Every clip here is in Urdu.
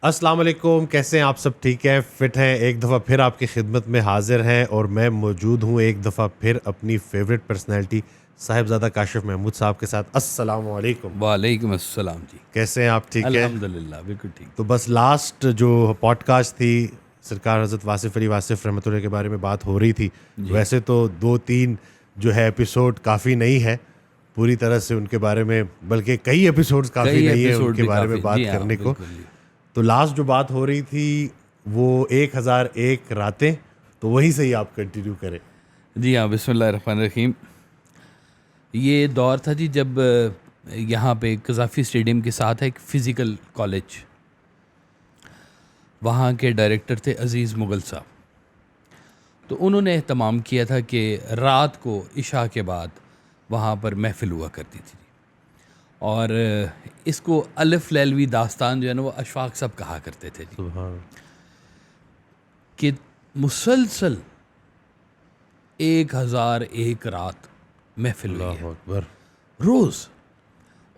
السلام علیکم، کیسے ہیں آپ سب؟ ٹھیک ہیں، فٹ ہیں؟ ایک دفعہ پھر آپ کی خدمت میں حاضر ہیں اور میں موجود ہوں ایک دفعہ پھر اپنی فیوریٹ پرسنالٹی صاحبزادہ کاشف محمود صاحب کے ساتھ. السلام علیکم. وعلیکم السلام جی. کیسے ہیں آپ؟ ٹھیک ہے الحمدللہ بالکل ٹھیک. تو بس لاسٹ جو پوڈ کاسٹ تھی سرکار حضرت واصف علی واصف رحمۃ اللہ کے بارے میں بات ہو رہی تھی. ویسے تو 2-3 جو ہے ایپیسوڈ کافی نہیں ہے پوری طرح سے ان کے بارے میں، بلکہ کئی ایپیسوڈز کافی نہیں ہیں ان کے بارے میں بات کرنے کو. تو لاسٹ جو بات ہو رہی تھی وہ 1001 راتیں، تو وہیں سے ہی آپ کنٹینیو کریں. جی ہاں، بسم اللہ الرحمن الرحیم. یہ دور تھا جی جب یہاں پہ قذافی اسٹیڈیم کے ساتھ ہے ایک فزیکل کالج، وہاں کے ڈائریکٹر تھے عزیز مغل صاحب. تو انہوں نے اہتمام کیا تھا کہ رات کو عشاء کے بعد وہاں پر محفل ہوا کرتی تھی، اور اس کو الف لیلوی داستان جو ہے نا وہ اشفاق صاحب کہا کرتے تھے جی. کہ مسلسل 1001 رات محفل ہوئی ہے روز،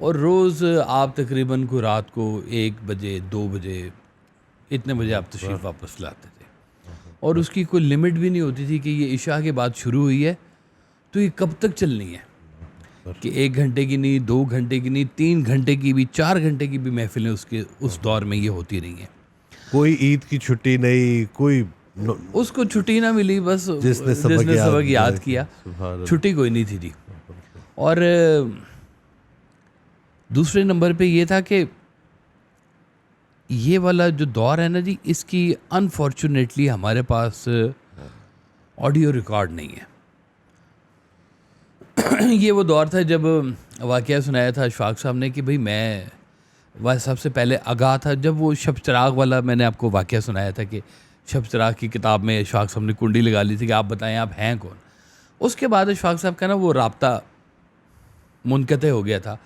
اور روز آپ تقریباً کو رات کو 1 بجے 2 بجے اتنے بجے آپ تشریف واپس لاتے تھے، اور اس کی کوئی لمٹ بھی نہیں ہوتی تھی کہ یہ عشاء کے بعد شروع ہوئی ہے تو یہ کب تک چلنی ہے، کہ 1 گھنٹے کی نہیں، 2 گھنٹے کی نہیں، 3 گھنٹے کی بھی، 4 گھنٹے کی بھی محفلیں اس دور میں یہ ہوتی رہی ہیں. کوئی عید کی چھٹی نہیں، کوئی اس کو چھٹی نہ ملی، بس جس نے سبق یاد کیا، چھٹی کوئی نہیں تھی جی. اور دوسرے نمبر پہ یہ تھا کہ یہ والا جو دور ہے نا جی، اس کی انفارچونیٹلی ہمارے پاس آڈیو ریکارڈ نہیں ہے. یہ وہ دور تھا جب واقعہ سنایا تھا اشفاق صاحب نے کہ بھئی میں سب سے پہلے آگاہ تھا جب وہ شب چراغ والا میں نے آپ کو واقعہ سنایا تھا کہ شب چراغ کی کتاب میں اشفاق صاحب نے کنڈی لگا لی تھی کہ آپ بتائیں آپ ہیں کون. اس کے بعد اشفاق صاحب کا نا وہ رابطہ منقطع ہو گیا تھا.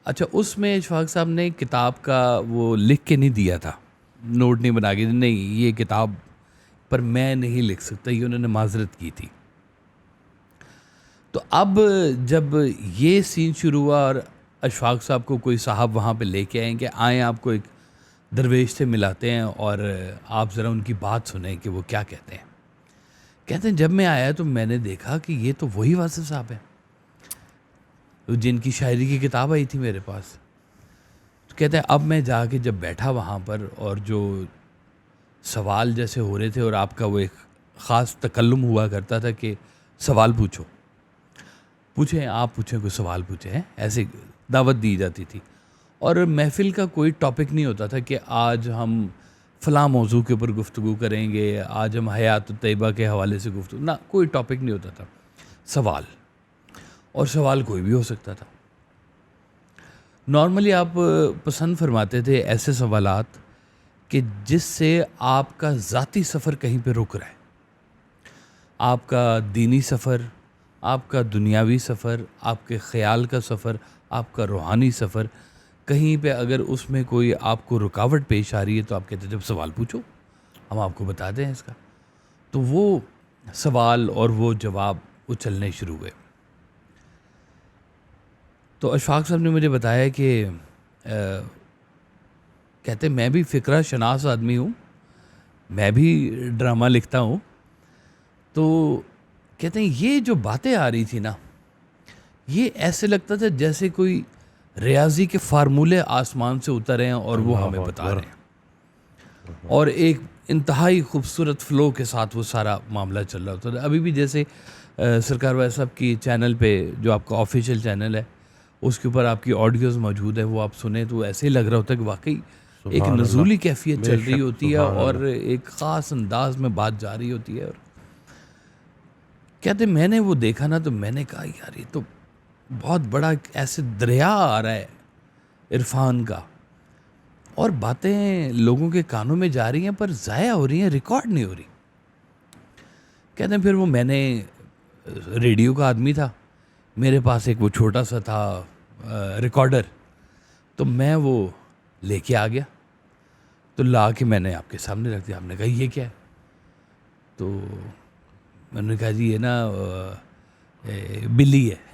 اچھا، اس میں اشفاق صاحب نے کتاب کا وہ لکھ کے نہیں دیا تھا، نوٹ نہیں بنا کے، نہیں یہ کتاب پر میں نہیں لکھ سکتا، یہ انہوں نے معذرت کی تھی. تو اب جب یہ سین شروع ہوا اور اشفاق صاحب کو کوئی صاحب وہاں پہ لے کے آئیں کہ آئیں آپ کو ایک درویش سے ملاتے ہیں اور آپ ذرا ان کی بات سنیں کہ وہ کیا کہتے ہیں. کہتے ہیں جب میں آیا تو میں نے دیکھا کہ یہ تو وہی واصف صاحب ہیں جن کی شاعری کی کتاب آئی تھی میرے پاس. تو کہتے ہیں اب میں جا کے جب بیٹھا وہاں پر اور جو سوال جیسے ہو رہے تھے اور آپ کا وہ ایک خاص تکلم ہوا کرتا تھا کہ سوال پوچھیں آپ پوچھیں، کوئی سوال پوچھیں، ایسے دعوت دی جاتی تھی. اور محفل کا کوئی ٹاپک نہیں ہوتا تھا کہ آج ہم فلاں موضوع کے اوپر گفتگو کریں گے، آج ہم حیات الطیبہ کے حوالے سے گفتگو، نہ، کوئی ٹاپک نہیں ہوتا تھا. سوال، اور سوال کوئی بھی ہو سکتا تھا. نارملی آپ پسند فرماتے تھے ایسے سوالات کہ جس سے آپ کا ذاتی سفر کہیں پہ رک رہا ہے، آپ کا دینی سفر، آپ کا دنیاوی سفر، آپ کے خیال کا سفر، آپ کا روحانی سفر، کہیں پہ اگر اس میں کوئی آپ کو رکاوٹ پیش آ رہی ہے تو آپ کہتے ہیں جب سوال پوچھو ہم آپ کو بتا دیں اس کا. تو وہ سوال اور وہ جواب وہ چلنے شروع ہوئے. تو اشفاق صاحب نے مجھے بتایا کہ کہتے میں بھی فقرہ شناس آدمی ہوں، میں بھی ڈرامہ لکھتا ہوں. تو کہتے ہیں یہ جو باتیں آ رہی تھی نا، یہ ایسے لگتا تھا جیسے کوئی ریاضی کے فارمولے آسمان سے اتر ہیں اور وہ ہمیں بتا رہے ہیں، اور ایک انتہائی خوبصورت فلو کے ساتھ وہ سارا معاملہ چل رہا ہوتا تھا. ابھی بھی جیسے سرکار واصف صاحب کی چینل پہ جو آپ کا آفیشیل چینل ہے اس کے اوپر آپ کی آڈیوز موجود ہے، وہ آپ سنیں تو ایسے ہی لگ رہا ہوتا ہے کہ واقعی ایک نزولی کیفیت چل رہی ہوتی ہے اور ایک خاص انداز میں بات جا رہی ہوتی ہے. اور کہتے میں نے وہ دیکھا نا تو میں نے کہا یار یہ تو بہت بڑا ایسے دریا آ رہا ہے عرفان کا، اور باتیں لوگوں کے کانوں میں جا رہی ہیں پر ضائع ہو رہی ہیں، ریکارڈ نہیں ہو رہی. کہتے ہیں پھر وہ میں نے ریڈیو کا آدمی تھا، میرے پاس ایک وہ چھوٹا سا تھا ریکارڈر، تو میں وہ لے کے آ گیا، تو لا کے میں نے آپ کے سامنے رکھ دیا. آپ نے کہا یہ کیا ہے؟ تو میں نے کہا جی یہ نا بلی ہے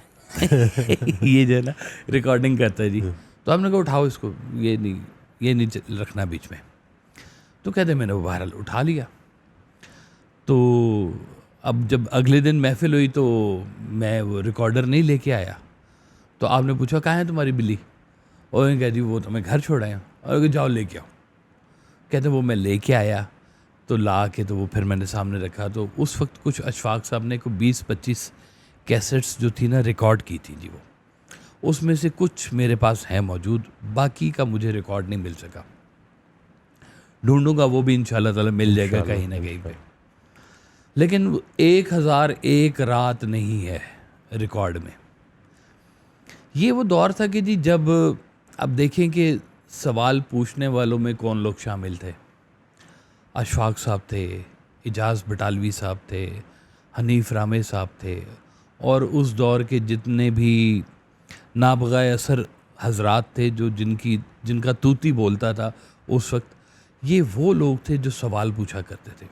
یہ جو ہے نا ریکارڈنگ کرتا ہے جی. تو آپ نے کہا اٹھاؤ اس کو، یہ نہیں رکھنا بیچ میں. تو کہتے میں نے وہ بہرحال اٹھا لیا. تو اب جب اگلے دن محفل ہوئی تو میں وہ ریکارڈر نہیں لے کے آیا. تو آپ نے پوچھا کہاں ہے تمہاری بلی؟ اور کہہ جی وہ تو میں گھر چھوڑ آیا. اور جاؤ لے کے آؤ. کہتے وہ میں لے کے آیا تو لا کے تو وہ پھر میں نے سامنے رکھا. تو اس وقت کچھ اشفاق صاحب نے کو 20-25 کیسٹس جو تھی نا ریکارڈ کی تھی جی. وہ اس میں سے کچھ میرے پاس ہیں موجود, باقی کا مجھے ریکارڈ نہیں مل سکا. ڈھونڈوں گا, وہ بھی انشاءاللہ تعالی مل جائے گا کہیں نہ کہیں پہ. لیکن 1001 رات نہیں ہے ریکارڈ میں. یہ وہ دور تھا کہ جی جب اب دیکھیں کہ سوال پوچھنے والوں میں کون لوگ شامل تھے. اشفاق صاحب تھے, اجاز بٹالوی صاحب تھے, حنیف رامے صاحب تھے, اور اس دور کے جتنے بھی نابغہ اثر حضرات تھے جو جن کا طوطی بولتا تھا اس وقت, یہ وہ لوگ تھے جو سوال پوچھا کرتے تھے.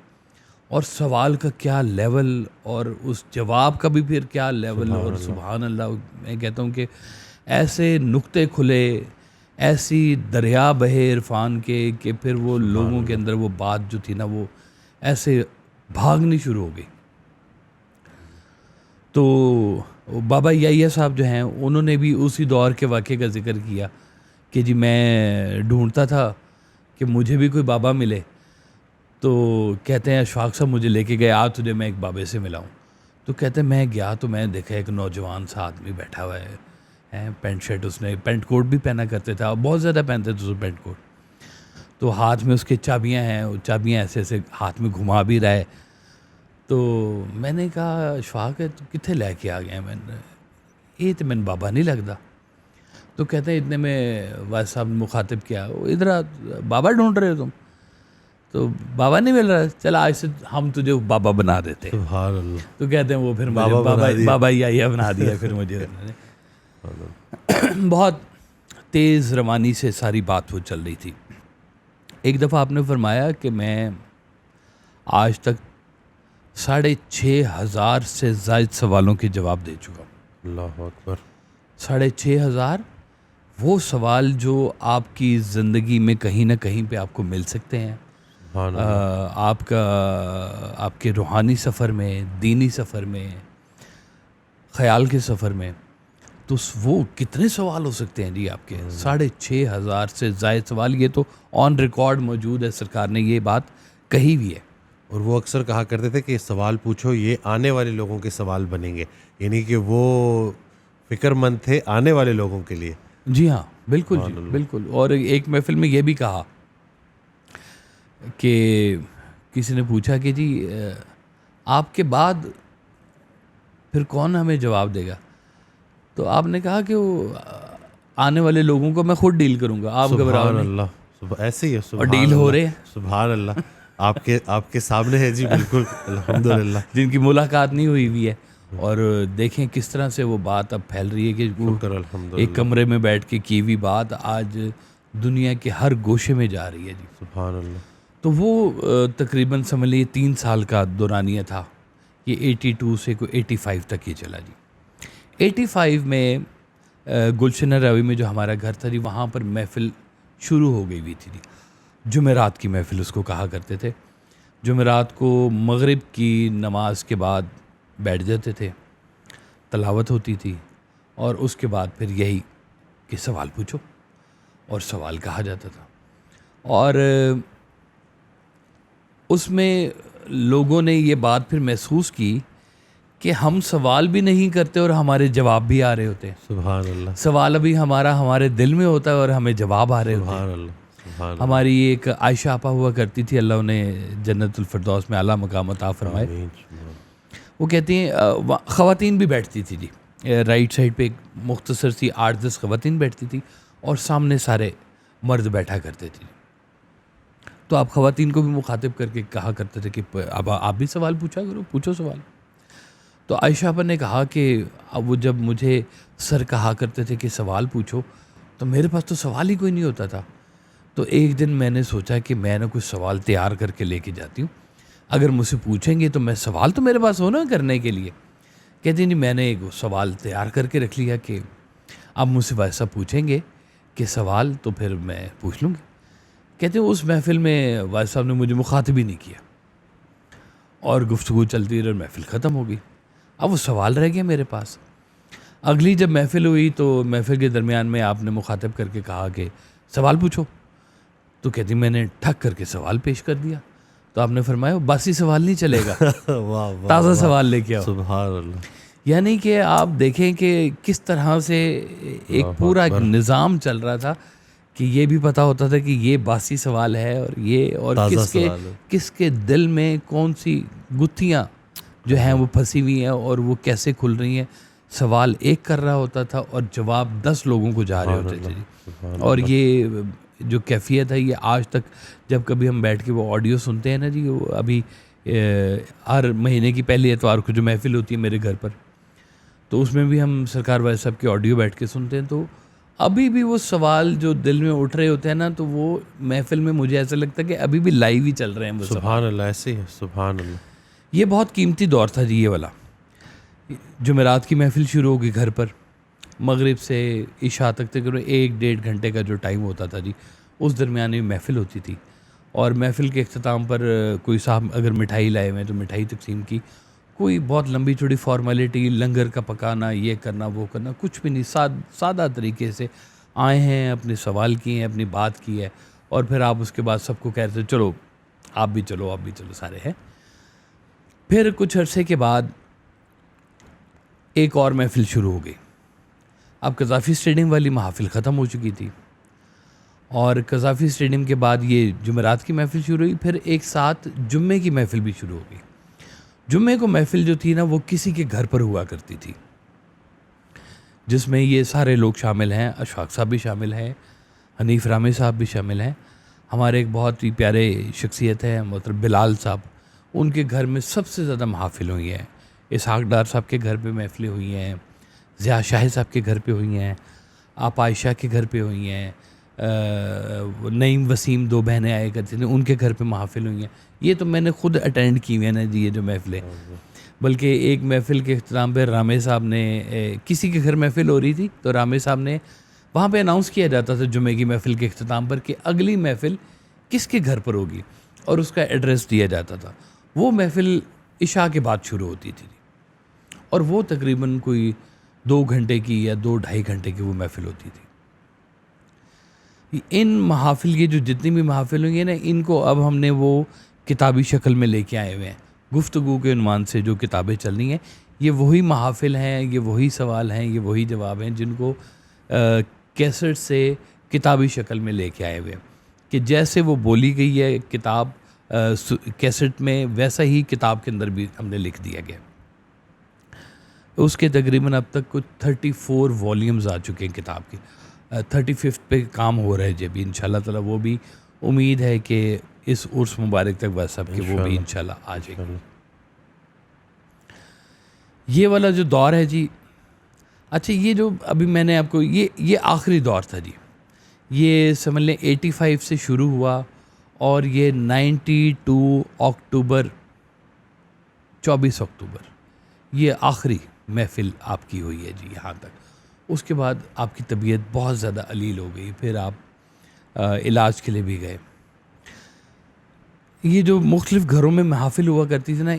اور سوال کا کیا لیول اور اس جواب کا بھی پھر کیا لیول. اور سبحان اللہ, میں کہتا ہوں کہ ایسے نقطے کھلے, ایسی دریا بہے عرفان کے کہ پھر وہ لوگوں کے اندر وہ بات جو تھی نا وہ ایسے بھاگنی شروع ہو گئی. تو بابا یحییٰ صاحب جو ہیں انہوں نے بھی اسی دور کے واقعے کا ذکر کیا کہ جی میں ڈھونڈتا تھا کہ مجھے بھی کوئی بابا ملے. تو کہتے ہیں اشفاق صاحب مجھے لے کے گئے, آج تجھے میں ایک بابے سے ملاؤں. تو کہتے ہیں میں گیا تو میں دیکھا ایک نوجوان سا آدمی بیٹھا ہوا ہے, پینٹ شرٹ, اس نے پینٹ کوٹ بھی پہنا کرتے تھا, اور بہت زیادہ پہنتے تھے اس پینٹ کوٹ. تو ہاتھ میں اس کے چابیاں ہیں, وہ چابیاں ایسے ایسے ہاتھ میں گھما بھی رہا ہے. تو میں نے کہا اشفاق ہے تو کتنے لے کے آ گئے؟ میں نے یہ تو میں بابا نہیں لگتا. تو کہتے ہیں اتنے میں واحد صاحب نے مخاطب کیا, ادھر بابا ڈھونڈ رہے ہو تم؟ تو بابا نہیں مل رہا, چل آج سے ہم تجھے بابا بنا دیتے. سبحان اللہ. تو کہتے ہیں وہ پھر بابا یحییٰ بنا دیا پھر مجھے. بہت تیز روانی سے ساری بات وہ چل رہی تھی. ایک دفعہ آپ نے فرمایا کہ میں آج تک 6,500 سے زائد سوالوں کے جواب دے چکا ہوں. اللہ اکبر. 6,500 وہ سوال جو آپ کی زندگی میں کہیں نہ کہیں پہ آپ کو مل سکتے ہیں. آپ کے روحانی سفر میں, دینی سفر میں, خیال کے سفر میں, تو وہ کتنے سوال ہو سکتے ہیں جی آپ کے. 6,500 سے زائد سوال, یہ تو آن ریکارڈ موجود ہے, سرکار نے یہ بات کہی بھی ہے. اور وہ اکثر کہا کرتے تھے کہ سوال پوچھو, یہ آنے والے لوگوں کے سوال بنیں گے, یعنی کہ وہ فکر مند تھے آنے والے لوگوں کے لیے. جی ہاں بالکل جی بالکل. اور ایک محفل میں یہ بھی کہا کہ کسی نے پوچھا کہ جی آپ کے بعد پھر کون ہمیں جواب دے گا؟ تو آپ نے کہا کہ وہ آنے والے لوگوں کو میں خود ڈیل کروں گا, آپ گھبراؤ نہیں. اللہ, ایسے ہی ہے. اور ڈیل ہو رہے ہیں. سبحان اللہ. آپ کے سامنے ہے جی. بالکل الحمدللہ. جن کی ملاقات نہیں ہوئی ہوئی ہے, اور دیکھیں کس طرح سے وہ بات اب پھیل رہی ہے کہ ایک کمرے میں بیٹھ کے کی ہوئی بات آج دنیا کے ہر گوشے میں جا رہی ہے جی. سبحان اللہ. تو وہ تقریباً سمجھ لیے 3 سال کا دورانیہ تھا. یہ 82 سے کوئی 85 تک یہ چلا جی. 85 میں گلشنہ راوی میں جو ہمارا گھر تھا جی, وہاں پر محفل شروع ہو گئی ہوئی تھی جی. جمعرات کی محفل اس کو کہا کرتے تھے. جمعرات کو مغرب کی نماز کے بعد بیٹھ جاتے تھے, تلاوت ہوتی تھی, اور اس کے بعد پھر یہی کہ سوال پوچھو, اور سوال کہا جاتا تھا. اور اس میں لوگوں نے یہ بات پھر محسوس کی کہ ہم سوال بھی نہیں کرتے اور ہمارے جواب بھی آ رہے ہوتے ہیں. سبحان اللہ. سوال ابھی ہمارے دل میں ہوتا ہے اور ہمیں جواب آ رہے ہوتے ہیں. سبحان اللہ. ہماری ایک عائشہ آپا ہوا کرتی تھی, اللہ انہیں جنت الفردوس میں اعلیٰ مقام عطا فرمائے. وہ کہتی ہیں خواتین بھی بیٹھتی تھی جی, رائٹ سائڈ پہ ایک مختصر سی 8-10 خواتین بیٹھتی تھی, اور سامنے سارے مرد بیٹھا کرتے تھے. تو آپ خواتین کو بھی مخاطب کر کے کہا کرتے تھے کہ اب آپ بھی سوال پوچھا کرو, پوچھو سوال. تو عائشہ آپا نے کہا کہ اب وہ جب مجھے سر کہا کرتے تھے کہ سوال پوچھو, تو میرے پاس تو سوال ہی کوئی نہیں ہوتا تھا. تو ایک دن میں نے سوچا کہ میں نے کچھ سوال تیار کر کے لے کے جاتی ہوں, اگر مجھ سے پوچھیں گے تو میں سوال تو میرے پاس ہونا کرنے کے لیے. کہتی نہیں, میں نے ایک سوال تیار کر کے رکھ لیا کہ اب مجھ سے ویسا پوچھیں گے کہ سوال تو پھر میں پوچھ لوں گی. کہتے ہیں اس محفل میں واجد صاحب نے مجھے مخاطب ہی نہیں کیا اور گفتگو چلتی رہی اور محفل ختم ہو گئی. اب وہ سوال رہ گیا میرے پاس. اگلی جب محفل ہوئی تو محفل کے درمیان میں آپ نے مخاطب کر کے کہا کہ سوال پوچھو. تو کہتی میں نے ٹھک کر کے سوال پیش کر دیا. تو آپ نے فرمایا باسی سوال نہیں چلے گا, تازہ سوال لے کے آؤ. سبحان اللہ. یعنی کہ آپ دیکھیں کہ کس طرح سے ایک پورا ایک نظام چل رہا تھا کہ یہ بھی پتہ ہوتا تھا کہ یہ باسی سوال ہے اور یہ اور کس کے دل میں کون سی گتھیاں جو ہیں وہ پھنسی ہوئی ہیں اور وہ کیسے کھل رہی ہیں. سوال ایک کر رہا ہوتا تھا اور جواب 10 لوگوں کو جا رہے ہوتے تھے. اور یہ جو کیفیت ہے یہ آج تک جب کبھی ہم بیٹھ کے وہ آڈیو سنتے ہیں نا جی, وہ ابھی ہر مہینے کی پہلی اتوار کو جو محفل ہوتی ہے میرے گھر پر, تو اس میں بھی ہم سرکار واجد صاحب کی آڈیو بیٹھ کے سنتے ہیں. تو ابھی بھی وہ سوال جو دل میں اٹھ رہے ہوتے ہیں نا, تو وہ محفل میں مجھے ایسا لگتا ہے کہ ابھی بھی لائیو ہی چل رہے ہیں وہ. سبحان اللہ, ایسے ہی ہے. سبحان اللہ. یہ بہت قیمتی دور تھا جی یہ والا. جمعرات کی محفل شروع ہوگی گھر پر, مغرب سے عشاء تک تقریباً 1-1.5 گھنٹے کا جو ٹائم ہوتا تھا جی, اس درمیان میں محفل ہوتی تھی. اور محفل کے اختتام پر کوئی صاحب اگر مٹھائی لائے ہوئے ہیں تو مٹھائی تقسیم کی. کوئی بہت لمبی چوڑی فارمیلٹی, لنگر کا پکانا, یہ کرنا وہ کرنا, کچھ بھی نہیں. سادہ طریقے سے آئے ہیں, اپنے سوال کیے ہیں, اپنی بات کی ہے, اور پھر آپ اس کے بعد سب کو کہتے چلو آپ بھی چلو سارے ہیں. پھر کچھ عرصے کے بعد ایک اور محفل شروع ہو گئی. اب قذافی اسٹیڈیم والی محافل ختم ہو چکی تھی اور قذافی اسٹیڈیم کے بعد یہ جمعرات کی محفل شروع ہوئی. پھر ایک ساتھ جمعے کی محفل بھی شروع ہو گئی. جمعے کو محفل جو تھی نا وہ کسی کے گھر پر ہوا کرتی تھی, جس میں یہ سارے لوگ شامل ہیں. اشفاق صاحب بھی شامل ہیں, حنیف رامے صاحب بھی شامل ہیں, ہمارے ایک بہت ہی پیارے شخصیت ہیں محترم بلال صاحب, ان کے گھر میں سب سے زیادہ محافل ہوئی ہیں. اسحاق ڈار صاحب کے گھر پہ محفلیں ہوئی ہیں, ضیاء شاہد صاحب کے گھر پہ ہوئی ہیں, آپ عائشہ کے گھر پہ ہوئی ہیں, نعیم وسیم 2 بہنیں آئے کرتی تھیں, ان کے گھر پہ محافل ہوئی ہیں. یہ تو میں نے خود اٹینڈ کی ہوئی ہیں نا جی یہ جو محفلیں. بلکہ ایک محفل کے اختتام پہ رامے صاحب نے, کسی کے گھر محفل ہو رہی تھی تو رامے صاحب نے وہاں پہ اناؤنس کیا جاتا تھا جمعے کی محفل کے اختتام پر کہ اگلی محفل کس کے گھر پر ہوگی, اور اس کا ایڈریس دیا جاتا تھا. وہ محفل عشاء کے بعد شروع ہوتی تھی اور وہ تقریباً کوئی 2 گھنٹے کی یا 2-2.5 گھنٹے کی وہ محفل ہوتی تھی. ان محافل کی جو جتنی بھی محافل ہوئی ہیں نا, ان کو اب ہم نے وہ کتابی شکل میں لے کے آئے ہوئے ہیں. گفتگو کے عنوان سے جو کتابیں چل رہی ہیں یہ وہی محافل ہیں, یہ وہی سوال ہیں, یہ وہی جواب ہیں جن کو کیسٹ سے کتابی شکل میں لے کے آئے ہوئے ہیں کہ جیسے وہ بولی گئی ہے کتاب کیسٹ میں, ویسا ہی کتاب کے اندر بھی ہم نے لکھ دیا گیا. اس کے تقریباً اب تک کچھ 34 والیومز آ چکے ہیں کتاب کے. 35 پہ کام ہو رہا ہے جی ابھی انشاءاللہ تعالی. وہ بھی امید ہے کہ اس عرس مبارک تک واجد صاحب کے وہ بھی انشاءاللہ آ جائے گا. یہ والا جو دور ہے جی, اچھا یہ جو ابھی میں نے آپ کو یہ آخری دور تھا جی. یہ سمجھ لیں 85 سے شروع ہوا اور یہ 92 اکتوبر 24 اکتوبر یہ آخری محفل آپ کی ہوئی ہے جی یہاں تک. اس کے بعد آپ کی طبیعت بہت زیادہ علیل ہو گئی, پھر آپ علاج کے لیے بھی گئے. یہ جو مختلف گھروں میں محافل ہوا کرتی تھی نا,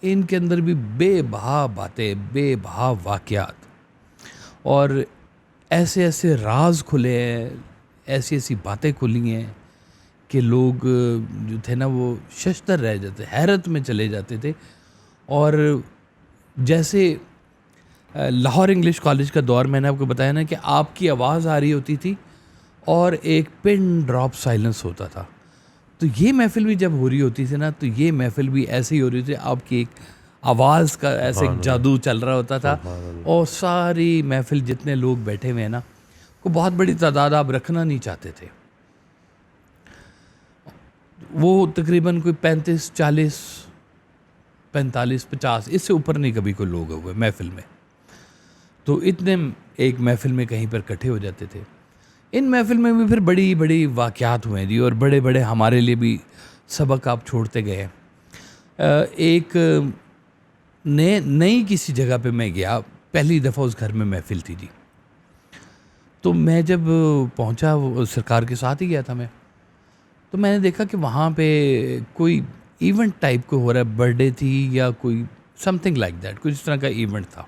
ان کے اندر بھی بے بہا باتیں, بے بہا واقعات اور ایسے ایسے راز کھلے ہیں, ایسی ایسی باتیں کھلی ہیں کہ لوگ جو تھے نا وہ ششدر رہ جاتے, حیرت میں چلے جاتے تھے. اور جیسے لاہور انگلش کالج کا دور میں نے آپ کو بتایا نا کہ آپ کی آواز آ رہی ہوتی تھی اور ایک پن ڈراپ سائلنس ہوتا تھا. تو یہ محفل بھی جب ہو رہی ہوتی تھی نا, تو یہ محفل بھی ایسے ہی ہو رہی تھی, آپ کی ایک آواز کا ایسے ایک جادو چل رہا ہوتا تھا. اور ساری محفل جتنے لوگ بیٹھے ہوئے ہیں نا, کو بہت بڑی تعداد آپ رکھنا نہیں چاہتے تھے. وہ تقریباً کوئی 35, 40, 45, 50 اس سے اوپر نہیں کبھی کوئی لوگ ہوئے محفل میں. تو اتنے ایک محفل میں کہیں پر اکٹھے ہو جاتے تھے. ان محفل میں بھی پھر بڑی بڑی واقعات ہوئے جی, اور بڑے بڑے ہمارے لیے بھی سبق آپ چھوڑتے گئے. ایک نئی کسی جگہ پہ میں گیا, پہلی دفعہ اس گھر میں محفل تھی جی. تو میں جب پہنچا, وہ سرکار کے ساتھ ہی گیا تھا میں, تو میں نے دیکھا کہ وہاں پہ کوئی ایونٹ ٹائپ کو ہو رہا ہے، برتھ ڈے تھی یا کوئی سم تھنگ لائک دیٹ، کچھ اس طرح کا ایونٹ تھا.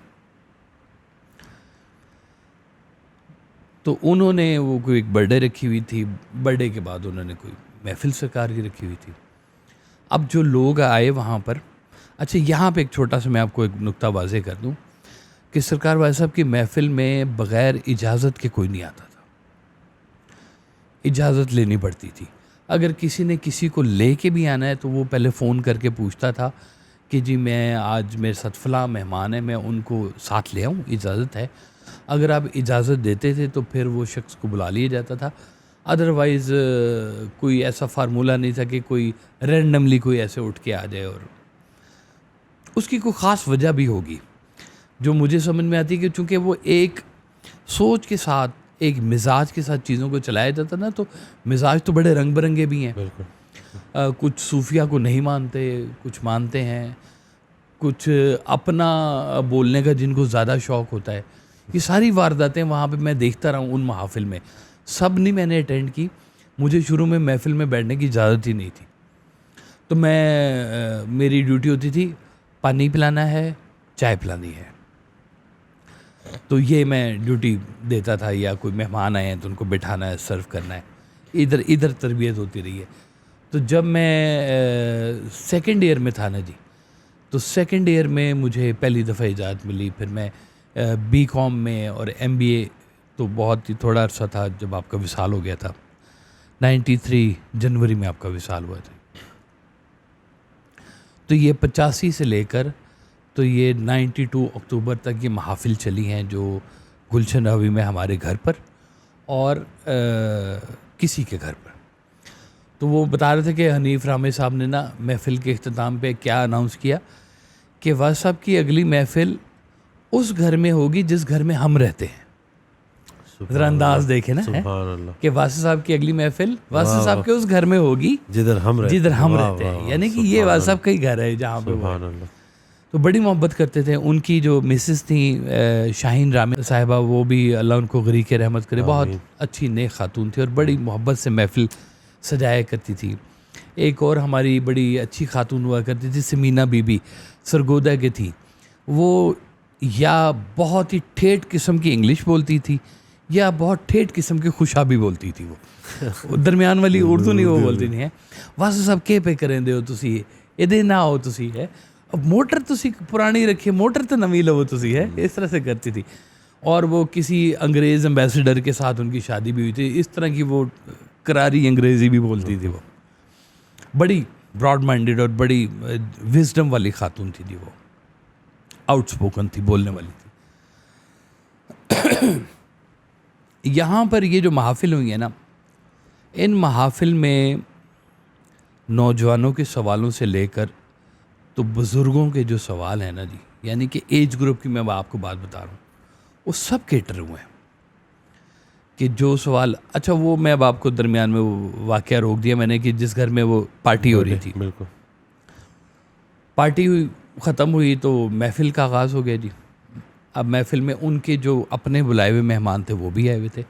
تو انہوں نے وہ کوئی ایک برتھ ڈے رکھی ہوئی تھی، برتھ ڈے کے بعد انہوں نے کوئی محفل سرکار کی رکھی ہوئی تھی. اب جو لوگ آئے وہاں پر، اچھا یہاں پہ ایک چھوٹا سا میں آپ کو ایک نقطہ واضح کر دوں کہ سرکار والا صاحب کی محفل میں بغیر اجازت کے کوئی نہیں آتا تھا، اجازت لینی پڑتی تھی. اگر کسی نے کسی کو لے کے بھی آنا ہے تو وہ پہلے فون کر کے پوچھتا تھا کہ جی میں آج میرے ساتھ فلاں مہمان ہے، میں ان کو ساتھ لے آؤں، اجازت ہے. اگر آپ اجازت دیتے تھے تو پھر وہ شخص کو بلا لیا جاتا تھا. ادروائز کوئی ایسا فارمولہ نہیں تھا کہ کوئی رینڈملی کوئی ایسے اٹھ کے آ جائے، اور اس کی کوئی خاص وجہ بھی ہوگی جو مجھے سمجھ میں آتی ہے کہ چونکہ وہ ایک سوچ کے ساتھ، ایک مزاج کے ساتھ چیزوں کو چلایا جاتا نا. تو مزاج تو بڑے رنگ برنگے بھی ہیں. بالکل. کچھ صوفیہ کو نہیں مانتے، کچھ مانتے ہیں، کچھ اپنا بولنے کا جن کو زیادہ شوق ہوتا ہے. یہ ساری وارداتیں وہاں پہ میں دیکھتا رہا ہوں ان محافل میں. سب نہیں میں نے اٹینڈ کی، مجھے شروع میں محفل میں بیٹھنے کی اجازت ہی نہیں تھی. تو میری ڈیوٹی ہوتی تھی پانی پلانا ہے، چائے پلانی ہے. تو یہ میں ڈیوٹی دیتا تھا، یا کوئی مہمان آئے ہیں تو ان کو بٹھانا ہے، سرو کرنا ہے. ادھر تربیت ہوتی رہی ہے. تو جب میں سیکنڈ ایئر میں تھا نا جی، تو سیکنڈ ایئر میں مجھے پہلی دفعہ اجازت ملی. پھر میں بی کام میں اور ایم بی اے تو بہت ہی تھوڑا عرصہ تھا جب آپ کا وصال ہو گیا تھا. 93 جنوری میں آپ کا وصال ہوا تھا. تو یہ 85 سے لے کر تو یہ 92 اکتوبر تک یہ محافل چلی ہیں، جو گلشن روی میں ہمارے گھر پر اور کسی کے گھر پر. تو وہ بتا رہے تھے کہ حنیف رامے صاحب نے نا محفل کے اختتام پہ کیا اناؤنس کیا کہ واصف صاحب کی اگلی محفل اس گھر میں ہوگی جس گھر میں ہم رہتے ہیں. ذرا انداز دیکھیں نا کہ واصف صاحب کی اگلی محفل واصف صاحب کے اس گھر میں ہوگی جدھر ہم رہتے ہیں. یعنی کہ یہ واصف صاحب کا ہی گھر ہے جہاں پہ وہ. تو بڑی محبت کرتے تھے. ان کی جو مسز تھیں شاہین رامے صاحبہ، وہ بھی اللہ ان کو غریق رحمت کرے، بہت اچھی نیک خاتون تھی اور بڑی محبت سے محفل سجایا کرتی تھی. ایک اور ہماری بڑی اچھی خاتون ہوا کرتی تھی سمینہ بی بی، سرگودا کی تھی. وہ یا بہت ہی ٹھیٹھ قسم کی انگلش بولتی تھی یا بہت ٹھیٹھ قسم کی خوشابی بولتی تھی. وہ درمیان والی اردو نہیں وہ بولتی نہیں ہے. واصف صاحب کے پہ کریں دے ہو تسی ادے نہ ہو تسی ہے، اب موٹر تسی پرانی رکھی، موٹر تو نویں لو تسی ہے. اس طرح سے کرتی تھی. اور وہ کسی انگریز امبیسڈر کے ساتھ ان کی شادی بھی ہوئی تھی. اس طرح کی وہ کراری انگریزی بھی بولتی تھی. وہ بڑی براڈ مائنڈیڈ اور بڑی وزڈم والی خاتون تھی جی. وہ آؤٹ سپوکن تھی، بولنے والی تھی. یہاں پر یہ جو محافل ہوئی ہیں نا، ان محافل میں نوجوانوں کے سوالوں سے لے کر تو بزرگوں کے جو سوال ہیں نا جی، یعنی کہ ایج گروپ کی میں آپ کو بات بتا رہا ہوں، وہ سب کیٹر ہوئے ہیں. کہ جو سوال، اچھا وہ میں اب آپ کو درمیان میں وہ واقعہ روک دیا میں نے کہ جس گھر میں وہ پارٹی ہو رہی تھی، بالکل پارٹی ہوئی، ختم ہوئی تو محفل کا آغاز ہو گیا جی. اب محفل میں ان کے جو اپنے بلائے ہوئے مہمان تھے وہ بھی آئے ہوئے تھے،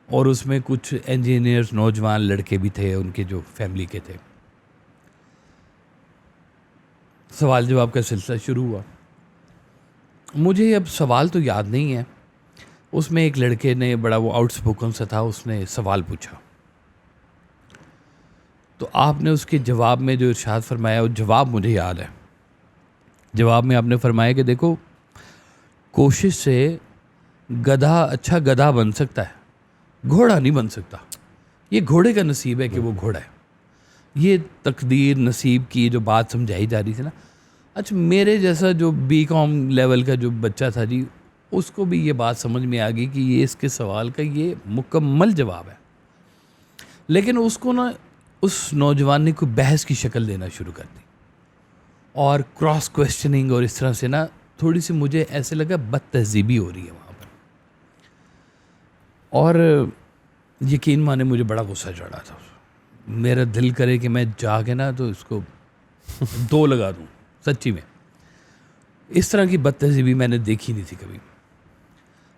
اور اس میں کچھ انجینئرز نوجوان لڑکے بھی تھے ان کے جو فیملی کے تھے. سوال جواب کا سلسلہ شروع ہوا. مجھے اب سوال تو یاد نہیں ہے. اس میں ایک لڑکے نے، بڑا وہ آؤٹ سپوکن سا تھا، اس نے سوال پوچھا. تو آپ نے اس کے جواب میں جو ارشاد فرمایا، وہ جواب مجھے یاد ہے. جواب میں آپ نے فرمایا کہ دیکھو، کوشش سے گدھا اچھا گدھا بن سکتا ہے، گھوڑا نہیں بن سکتا. یہ گھوڑے کا نصیب ہے کہ وہ گھوڑا ہے. یہ تقدیر نصیب کی جو بات سمجھائی جا رہی تھی نا، اچھا میرے جیسا جو بی کام لیول کا جو بچہ تھا جی، اس کو بھی یہ بات سمجھ میں آ گئی کہ یہ اس کے سوال کا یہ مکمل جواب ہے. لیکن اس کو نا، اس نوجوان نے کوئی بحث کی شکل دینا شروع کر دی اور کراس کویسچننگ، اور اس طرح سے نا تھوڑی سی مجھے ایسے لگا بد تہذیبی ہو رہی ہے وہاں پر. اور یقین مانے مجھے بڑا غصہ چڑھا تھا. میرا دل کرے کہ میں جا کے نا تو اس کو دو لگا دوں. سچی میں اس طرح کی بد تہذیبی میں نے دیکھی نہیں تھی کبھی.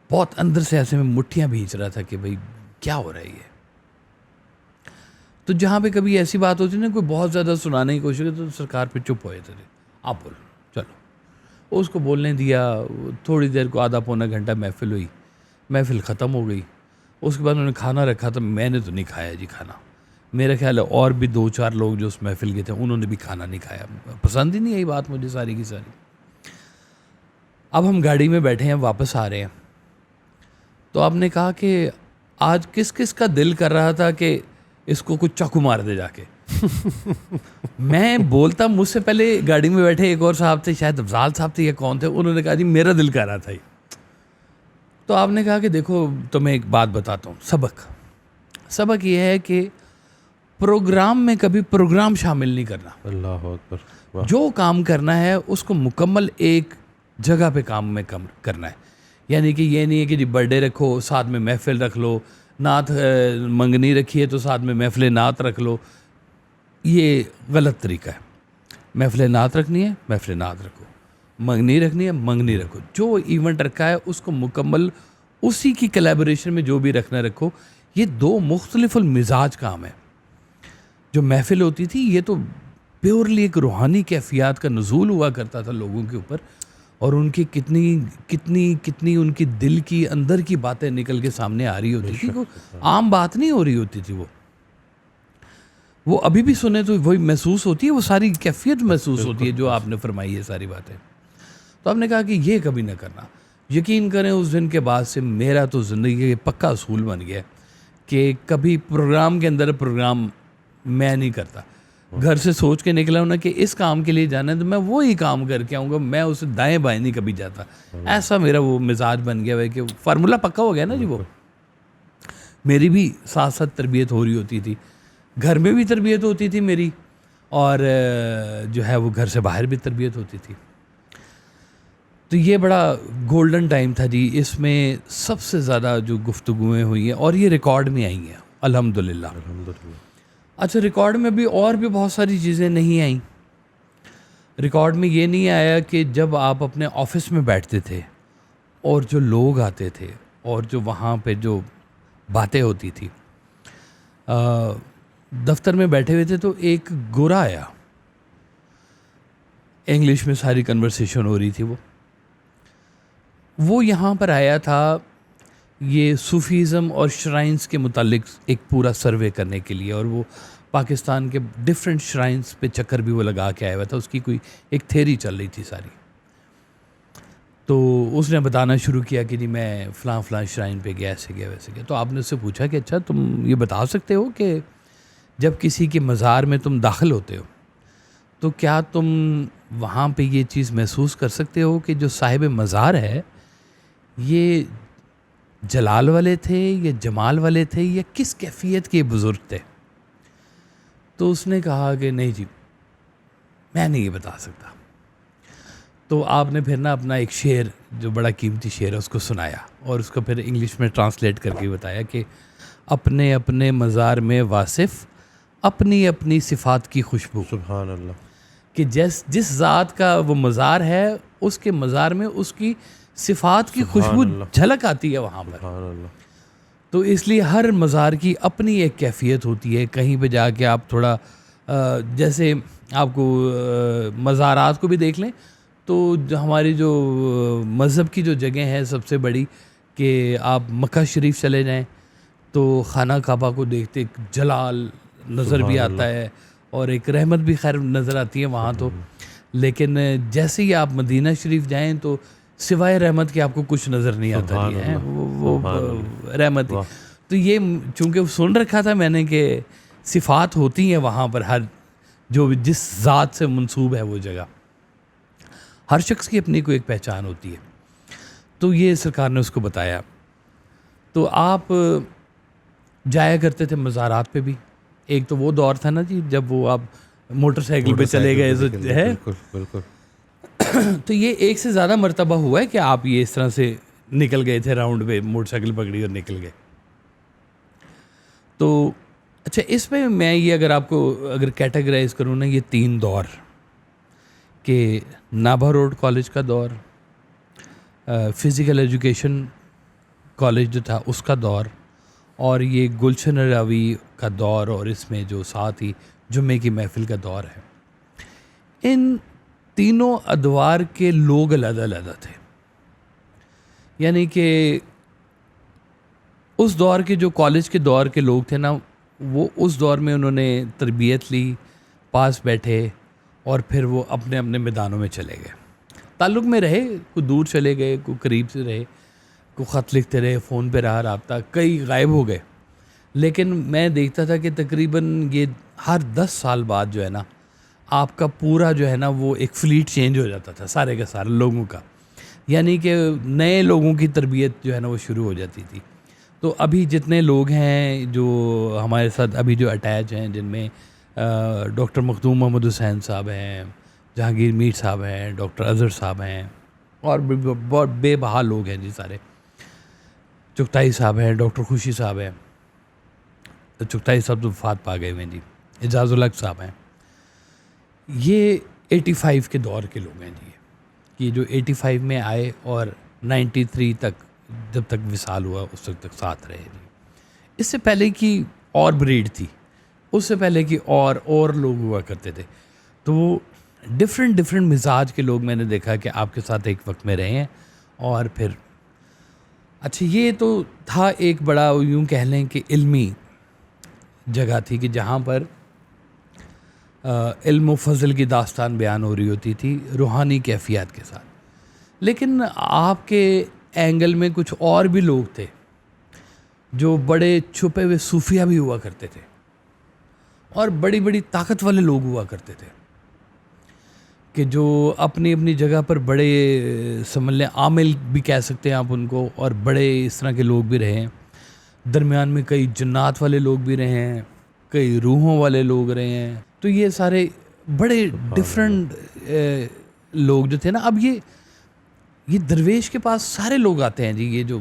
بہت اندر سے ایسے میں مٹھیاں بھینچ رہا تھا کہ بھائی کیا ہو رہا ہے یہ. تو جہاں پہ کبھی ایسی بات ہوتی نا کوئی بہت زیادہ سنانے کی کوشش کرے تو سرکار پہ چپ ہوئے تھے, آپ بولو چلو. اس کو بولنے دیا, تھوڑی دیر کو آدھا پونا گھنٹہ محفل ہوئی, محفل ختم ہو گئی. اس کے بعد انہوں نے کھانا رکھا تھا, میں نے تو نہیں کھایا جی کھانا. میرا خیال ہے اور بھی 2-4 لوگ جو اس محفل کے تھے انہوں نے بھی کھانا نہیں کھایا, پسند ہی نہیں آئی بات مجھے ساری کی ساری. اب ہم گاڑی میں بیٹھے ہیں, واپس آ رہے ہیں, تو آپ نے کہا کہ آج کس کس کا دل کر رہا تھا کہ اس کو کچھ چاقو مار دے جا کے. میں بولتا, مجھ سے پہلے گاڑی میں بیٹھے ایک اور صاحب تھے, شاید افضال صاحب تھے یا کون تھے, انہوں نے کہا جی میرا دل کر رہا تھا. تو آپ نے کہا کہ دیکھو تمہیں ایک بات بتاتا ہوں, سبق یہ ہے کہ پروگرام میں کبھی پروگرام شامل نہیں کرنا. اللہ اکبر. جو کام کرنا ہے اس کو مکمل ایک جگہ پہ کام میں کرنا ہے. یعنی کہ یہ نہیں ہے کہ جی برتھ ڈے رکھو ساتھ میں محفل رکھ لو, نعت منگنی رکھی ہے تو ساتھ میں محفل نعت رکھ لو. یہ غلط طریقہ ہے. محفل نعت رکھنی ہے محفل نعت رکھو, منگنی رکھنی ہے منگنی رکھو. جو ایونٹ رکھا ہے اس کو مکمل اسی کی کلیبوریشن میں جو بھی رکھنا رکھو. یہ 2 مختلف المزاج کام ہے. جو محفل ہوتی تھی یہ تو پیورلی ایک روحانی کیفیات کا نزول ہوا کرتا تھا لوگوں کے اوپر, اور ان کی کتنی ان کی دل کی اندر کی باتیں نکل کے سامنے آ رہی ہوتی تھی. عام بات نہیں ہو رہی ہوتی تھی. وہ ابھی بھی سنے تو وہی محسوس ہوتی ہے, وہ ساری کیفیت محسوس ہوتی ہے جو آپ نے فرمائی ہے ساری باتیں. تو آپ نے کہا کہ یہ کبھی نہ کرنا. یقین کریں اس دن کے بعد سے میرا تو زندگی کا پکا اصول بن گیا کہ کبھی پروگرام کے اندر پروگرام میں نہیں کرتا. گھر سے سوچ کے نکلا ہوں نا کہ اس کام کے لیے جانا ہے تو میں وہی کام کر کے آؤں گا, میں اسے دائیں بائیں نہیں کبھی جاتا. ایسا میرا وہ مزاج بن گیا ہے کہ فارمولہ پکا ہو گیا نا جی. وہ میری بھی ساتھ ساتھ تربیت ہو رہی ہوتی تھی, گھر میں بھی تربیت ہوتی تھی میری, اور جو ہے وہ گھر سے باہر بھی تربیت ہوتی تھی. تو یہ بڑا گولڈن ٹائم تھا جی. اس میں سب سے زیادہ جو گفتگویں ہوئی ہیں اور یہ ریکارڈ میں آئی ہیں الحمدللہ. اچھا, ریکارڈ میں بھی اور بھی بہت ساری چیزیں نہیں آئیں. ریکارڈ میں یہ نہیں آیا کہ جب آپ اپنے آفس میں بیٹھتے تھے اور جو لوگ آتے تھے اور جو وہاں پہ جو باتیں ہوتی تھی, دفتر میں بیٹھے ہوئے تھے تو ایک گورا آیا, انگلش میں ساری کنورسیشن ہو رہی تھی. وہ یہاں پر آیا تھا یہ صوفیزم اور شرائنس کے متعلق ایک پورا سروے کرنے کے لیے, اور وہ پاکستان کے ڈفرینٹ شرائنس پہ چکر بھی وہ لگا کے آیا ہوا تھا. اس کی کوئی ایک تھیری چل رہی تھی ساری. تو اس نے بتانا شروع کیا کہ جی میں فلاں شرائن پہ گیا, ایسے گیا ویسے گیا. تو آپ نے اس سے پوچھا کہ اچھا تم یہ بتا سکتے ہو کہ جب کسی کے مزار میں تم داخل ہوتے ہو تو کیا تم وہاں پہ یہ چیز محسوس کر سکتے ہو کہ جو صاحب مزار ہے یہ جلال والے تھے یا جمال والے تھے یا کس کیفیت کے بزرگ تھے؟ تو اس نے کہا کہ نہیں جی میں نہیں یہ بتا سکتا. تو آپ نے پھر نا اپنا ایک شعر جو بڑا قیمتی شعر ہے اس کو سنایا, اور اس کو پھر انگلش میں ٹرانسلیٹ کر کے بتایا کہ اپنے اپنے مزار میں واصف اپنی اپنی صفات کی خوشبو. سبحان اللہ. کہ جس ذات کا وہ مزار ہے اس کے مزار میں اس کی صفات کی خوشبو جھلک آتی ہے وہاں پر. سبحان اللہ. تو اس لیے ہر مزار کی اپنی ایک کیفیت ہوتی ہے. کہیں پہ جا کے آپ تھوڑا جیسے آپ کو مزارات کو بھی دیکھ لیں تو ہماری جو مذہب کی جو جگہ ہے سب سے بڑی کہ آپ مکہ شریف چلے جائیں تو خانہ کعبہ کو دیکھتے ایک جلال نظر بھی آتا ہے اور ایک رحمت بھی خیر نظر آتی ہے وہاں تو. لیکن جیسے ہی آپ مدینہ شریف جائیں تو سوائے رحمت کے آپ کو کچھ نظر نہیں آتا ہے, وہ رحمت. تو یہ چونکہ سن رکھا تھا میں نے کہ صفات ہوتی ہیں وہاں پر, ہر جو جس ذات سے منسوب ہے وہ جگہ, ہر شخص کی اپنی کوئی ایک پہچان ہوتی ہے. تو یہ سرکار نے اس کو بتایا. تو آپ جایا کرتے تھے مزارات پہ بھی. ایک تو وہ دور تھا نا جی جب وہ آپ موٹر سائیکل پہ چلے گئے ہے. بالکل. تو یہ ایک سے زیادہ مرتبہ ہوا ہے کہ آپ یہ اس طرح سے نکل گئے تھے راؤنڈ پہ, موٹر سائیکل پکڑی اور نکل گئے. تو اچھا اس میں میں یہ اگر کیٹیگرائز کروں نا, یہ 3 دور کہ نابھا روڈ کالج کا دور, فزیکل ایجوکیشن کالج جو تھا اس کا دور, اور یہ گلشن راوی کا دور اور اس میں جو ساتھ ہی جمعے کی محفل کا دور ہے، ان تینوں ادوار کے لوگ علیحدہ علیحدہ تھے. یعنی کہ اس دور کے جو کالج کے دور کے لوگ تھے نا، وہ اس دور میں انہوں نے تربیت لی، پاس بیٹھے اور پھر وہ اپنے اپنے میدانوں میں چلے گئے. تعلق میں رہے، کوئی دور چلے گئے، کوئی قریب سے رہے، کوئی خط لکھتے رہے، فون پہ رہا رابطہ، کئی غائب ہو گئے. لیکن میں دیکھتا تھا کہ تقریباً یہ ہر 10 سال بعد جو ہے نا، آپ کا پورا جو ہے نا وہ ایک فلیٹ چینج ہو جاتا تھا سارے کے سارے لوگوں کا. یعنی کہ نئے لوگوں کی تربیت جو ہے نا وہ شروع ہو جاتی تھی. تو ابھی جتنے لوگ ہیں جو ہمارے ساتھ ابھی جو اٹیچ ہیں، جن میں ڈاکٹر مخدوم محمد حسین صاحب ہیں، جہانگیر میر صاحب ہیں، ڈاکٹر اظہر صاحب ہیں، اور بہت بے بہا لوگ ہیں جی سارے. چغتائی صاحب ہیں، ڈاکٹر خوشی صاحب ہیں. چغتائی صاحب تو وفات پا گئے ہوئے جی. اعجاز الحق صاحب ہیں. یہ 85 کے دور کے لوگ ہیں جی، یہ جو 85 میں آئے اور 93 تک جب تک وصال ہوا اس وقت تک ساتھ رہے جی. اس سے پہلے کی اور بریڈ تھی، اس سے پہلے کی اور لوگ ہوا کرتے تھے. تو وہ ڈفرینٹ مزاج کے لوگ میں نے دیکھا کہ آپ کے ساتھ ایک وقت میں رہے ہیں. اور پھر اچھا، یہ تو تھا ایک بڑا یوں کہہ لیں کہ علمی جگہ تھی کہ جہاں پر علم و فضل کی داستان بیان ہو رہی ہوتی تھی روحانی کیفیات کے ساتھ. لیکن آپ کے اینگل میں کچھ اور بھی لوگ تھے جو بڑے چھپے ہوئے صوفیہ بھی ہوا کرتے تھے، اور بڑی بڑی طاقت والے لوگ ہوا کرتے تھے کہ جو اپنی اپنی جگہ پر بڑے سمجھ لیں عامل بھی کہہ سکتے ہیں آپ ان کو، اور بڑے اس طرح کے لوگ بھی رہے ہیں. درمیان میں کئی جنات والے لوگ بھی رہے ہیں، کئی روحوں والے لوگ رہے ہیں. تو یہ سارے بڑے ڈفرینٹ لوگ جو تھے نا. اب یہ درویش کے پاس سارے لوگ آتے ہیں جی. یہ جو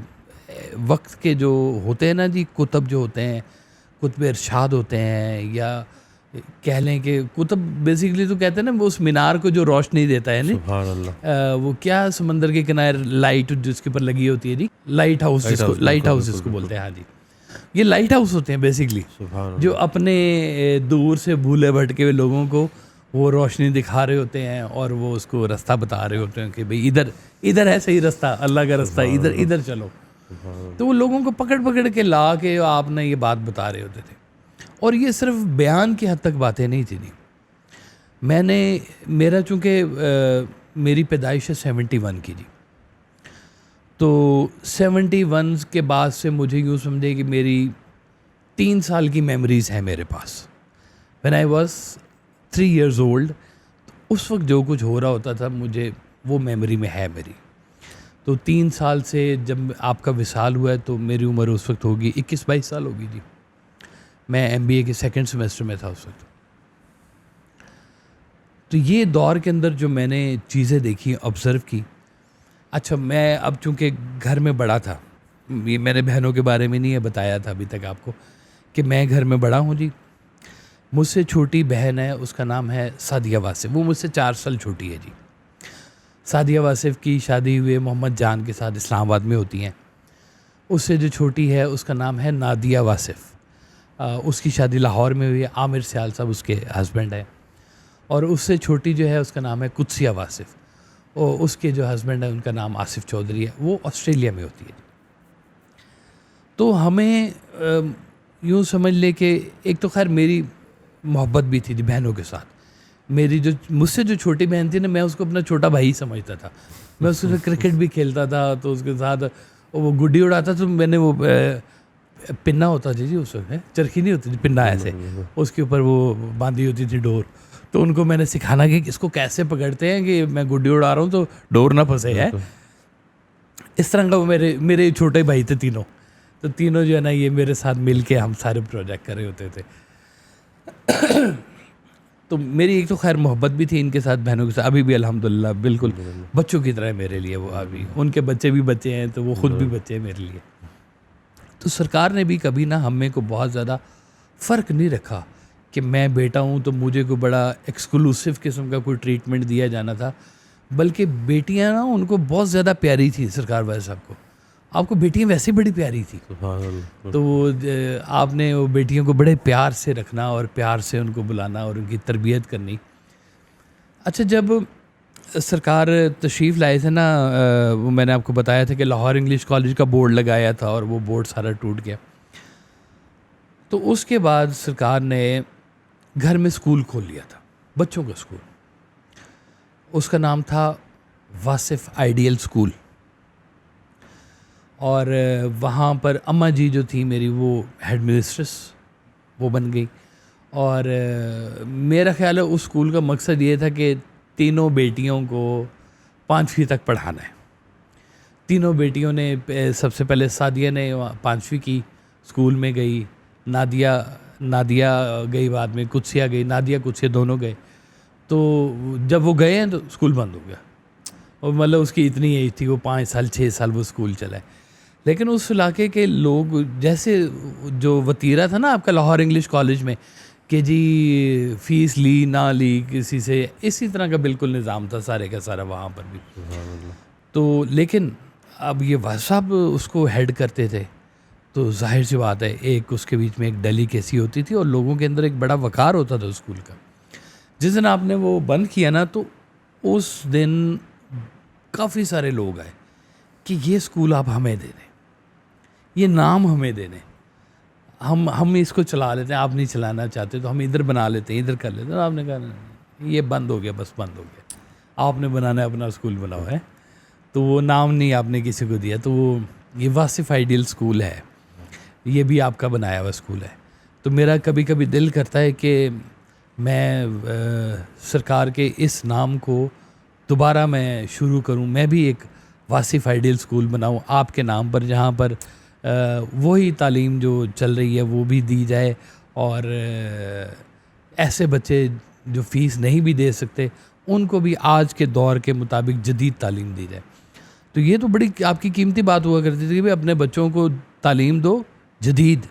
وقت کے جو ہوتے ہیں نا جی، کتب جو ہوتے ہیں، کتب ارشاد ہوتے ہیں، یا کہہ لیں کہ کتب بیسیکلی تو کہتے ہیں نا وہ اس مینار کو جو روشنی دیتا ہے نا، سبحان اللہ. وہ کیا سمندر کے کنارے لائٹ جس کے اوپر لگی ہوتی ہے جی، لائٹ ہاؤس اس کو بولتے ہیں. ہاں جی، یہ لائٹ ہاؤس ہوتے ہیں بیسیکلی، جو اپنے دور سے بھولے بھٹکے ہوئے لوگوں کو وہ روشنی دکھا رہے ہوتے ہیں، اور وہ اس کو رستہ بتا رہے ہوتے ہیں کہ بھئی ادھر ہے صحیح رستہ، اللہ کا رستہ، ادھر چلو. تو وہ لوگوں کو پکڑ کے لا کے آپ نے یہ بات بتا رہے ہوتے تھے. اور یہ صرف بیان کی حد تک باتیں نہیں تھیں. میرا چونکہ میری پیدائش ہے 71 کی جی، تو 71 کے بعد سے مجھے یوں سمجھے کہ میری 3 سال کی میموریز ہیں میرے پاس. when I was 3 years old، اس وقت جو کچھ ہو رہا ہوتا تھا مجھے وہ میموری میں ہے میری. تو 3 سال سے جب آپ کا وصال ہوا ہے تو میری عمر اس وقت ہوگی 21-22 سال ہوگی جی. میں MBA کے 2nd سیمسٹر میں تھا اس وقت. تو یہ دور کے اندر جو میں نے چیزیں دیکھی، آبزرو کی. اچھا، میں اب چونکہ گھر میں بڑا تھا، یہ میں نے بہنوں کے بارے میں نہیں بتایا تھا ابھی تک آپ کو کہ میں گھر میں بڑا ہوں جی. مجھ سے چھوٹی بہن ہے، اس کا نام ہے سعدیہ واصف، وہ مجھ سے 4 سال چھوٹی ہے جی. سعدیہ واصف کی شادی ہوئے محمد جان کے ساتھ اسلام آباد میں ہوتی ہیں. اس سے جو چھوٹی ہے اس کا نام ہے نادیہ واصف، اس کی شادی لاہور میں ہوئی ہے. عامر سیال صاحب اس کے ہسبینڈ ہیں. اور اس سے چھوٹی جو ہے اس کا نام ہے قدسیہ واصف، اور اس کے جو ہسبینڈ ہیں ان کا نام آصف چودھری ہے، وہ آسٹریلیا میں ہوتی ہے. تو ہمیں یوں سمجھ لے کہ ایک تو خیر میری محبت بھی تھی بہنوں کے ساتھ. میری جو مجھ سے جو چھوٹی بہن تھی نا، میں اس کو اپنا چھوٹا بھائی سمجھتا تھا. میں اس سے کرکٹ بھی کھیلتا تھا، تو اس کے ساتھ وہ گڈی اڑاتا. تو میں نے وہ پنا ہوتا تھی جی اس وقت، چرخی نہیں ہوتی تھی، پنا ایسے اس کے اوپر وہ باندھی ہوتی تھی ڈور. تو ان کو میں نے سکھانا کہ اس کو کیسے پکڑتے ہیں کہ میں گڈی اڑا رہا ہوں تو ڈور نہ پھنسے ہے. اس طرح کا وہ میرے چھوٹے بھائی تھے تینوں. تو تینوں جو ہے نا یہ میرے ساتھ مل کے ہم سارے پروجیکٹ کر رہے ہوتے تھے. تو میری ایک تو خیر محبت بھی تھی ان کے ساتھ، بہنوں کے ساتھ. ابھی بھی الحمدللہ بالکل بچوں کی طرح میرے لیے وہ. ابھی ان کے بچے بھی بچے ہیں تو وہ خود بھی بچے ہیں میرے لیے. تو سرکار نے بھی کبھی نہ ہمیں کو بہت زیادہ فرق نہیں رکھا کہ میں بیٹا ہوں تو مجھے کوئی بڑا ایکسکلوسیو قسم کا کوئی ٹریٹمنٹ دیا جانا تھا. بلکہ بیٹیاں نا ان کو بہت زیادہ پیاری تھی سرکار والے صاحب کو. آپ کو بیٹیاں ویسے بڑی پیاری تھی, سبحان اللہ. تو وہ آپ نے وہ بیٹیوں کو بڑے پیار سے رکھنا اور پیار سے ان کو بلانا اور ان کی تربیت کرنی. اچھا, جب سرکار تشریف لائے تھے نا, وہ میں نے آپ کو بتایا تھا کہ لاہور انگلش کالج کا بورڈ لگایا تھا اور وہ بورڈ سارا ٹوٹ گیا. تو اس کے بعد سرکار نے گھر میں اسکول کھول لیا تھا, بچوں کا اسکول. اس کا نام تھا واصف آئیڈیل اسکول. اور وہاں پر اماں جی جو تھی میری, وہ ہیڈ مسٹریس وہ بن گئی. اور میرا خیال ہے اس اسکول کا مقصد یہ تھا کہ تینوں بیٹیوں کو 5ویں تک پڑھانا ہے. تینوں بیٹیوں نے, سب سے پہلے سعدیہ نے 5ویں کی, اسکول میں گئی. نادیہ گئی بعد میں, قدسیہ گئی, نادیہ قدسیہ دونوں گئے. تو جب وہ گئے ہیں تو اسکول بند ہو گیا. اور مطلب اس کی اتنی ایج تھی, وہ 5 سال 6 سال وہ اسکول چلا ہے. لیکن اس علاقے کے لوگ, جیسے جو وتیرہ تھا نا آپ کا لاہور انگلش کالج میں کہ جی فیس لی نہ لی کسی سے, اسی طرح کا بالکل نظام تھا سارے کا سارا وہاں پر بھی. تو لیکن اب یہ واصف صاحب اس کو ہیڈ کرتے تھے, تو ظاہر سی بات ہے ایک اس کے بیچ میں ایک ڈلی کیسی ہوتی تھی اور لوگوں کے اندر ایک بڑا وقار ہوتا تھا اسکول کا. جس دن آپ نے وہ بند کیا نا, تو اس دن کافی سارے لوگ آئے کہ یہ اسکول آپ ہمیں دے دیں, یہ نام ہمیں دے دیں, ہم اس کو چلا لیتے ہیں, آپ نہیں چلانا چاہتے تو ہم ادھر بنا لیتے ہیں, ادھر کر لیتے ہیں. آپ نے کہا یہ بند ہو گیا, بس بند ہو گیا, آپ نے بنانا ہے اپنا اسکول بناؤ ہے. تو وہ نام نہیں آپ نے کسی کو دیا. تو وہ یہ واصف آئیڈیل اسکول ہے, یہ بھی آپ کا بنایا ہوا اسکول ہے. تو میرا کبھی کبھی دل کرتا ہے کہ میں سرکار کے اس نام کو دوبارہ میں شروع کروں, میں بھی ایک واصف آئیڈیل اسکول بناؤں آپ کے نام پر, جہاں پر وہی تعلیم جو چل رہی ہے وہ بھی دی جائے, اور ایسے بچے جو فیس نہیں بھی دے سکتے ان کو بھی آج کے دور کے مطابق جدید تعلیم دی جائے. تو یہ تو بڑی آپ کی قیمتی بات ہوا کرتی تھی کہ اپنے بچوں کو تعلیم دو جدید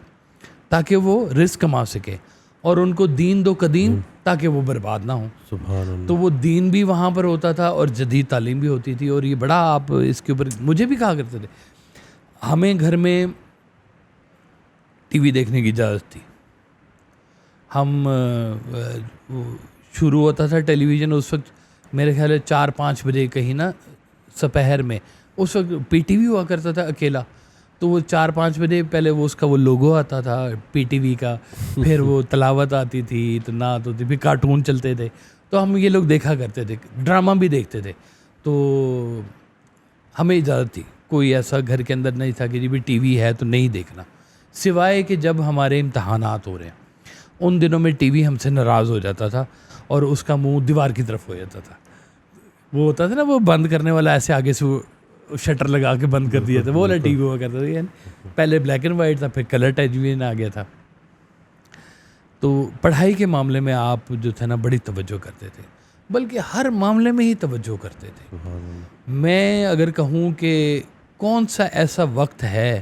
تاکہ وہ رزق کما سکے, اور ان کو دین دو قدیم تاکہ وہ برباد نہ ہوں. سبحان اللہ. تو وہ دین بھی وہاں پر ہوتا تھا اور جدید تعلیم بھی ہوتی تھی. اور یہ بڑا آپ اس کے اوپر مجھے بھی کہا کرتے تھے, ہمیں گھر میں ٹی وی دیکھنے کی اجازت تھی. ہم شروع ہوتا تھا ٹیلی ویژن اس وقت میرے خیال ہے 4-5 بجے کہیں نا سپہر میں, اس وقت پی ٹی وی ہوا کرتا تھا اکیلا. تو وہ 4-5 بجے پہلے وہ اس کا وہ لوگو آتا تھا پی ٹی وی کا, پھر وہ تلاوت آتی تھی, تو نعت ہوتی, پھر کارٹون چلتے تھے. تو ہم یہ لوگ دیکھا کرتے تھے, ڈرامہ بھی دیکھتے تھے. تو ہمیں اجازت تھی, کوئی ایسا گھر کے اندر نہیں تھا کہ جی بھی ٹی وی ہے تو نہیں دیکھنا, سوائے کہ جب ہمارے امتحانات ہو رہے ہیں. ان دنوں میں ٹی وی ہم سے ناراض ہو جاتا تھا اور اس کا منہ دیوار کی طرف ہو جاتا تھا. وہ ہوتا تھا نا وہ بند کرنے والا, ایسے آگے سے وہ شٹر لگا کے بند کر دیا تھا, وہ والا ٹی وی ہوا کرتا تھا. پہلے بلیک اینڈ وائٹ تھا, پھر کلر ٹیلی ویژن آ گیا تھا. تو پڑھائی کے معاملے میں آپ جو تھے نا بڑی توجہ کرتے تھے, بلکہ ہر معاملے میں ہی توجہ کرتے تھے. میں اگر کہوں کہ کون سا ایسا وقت ہے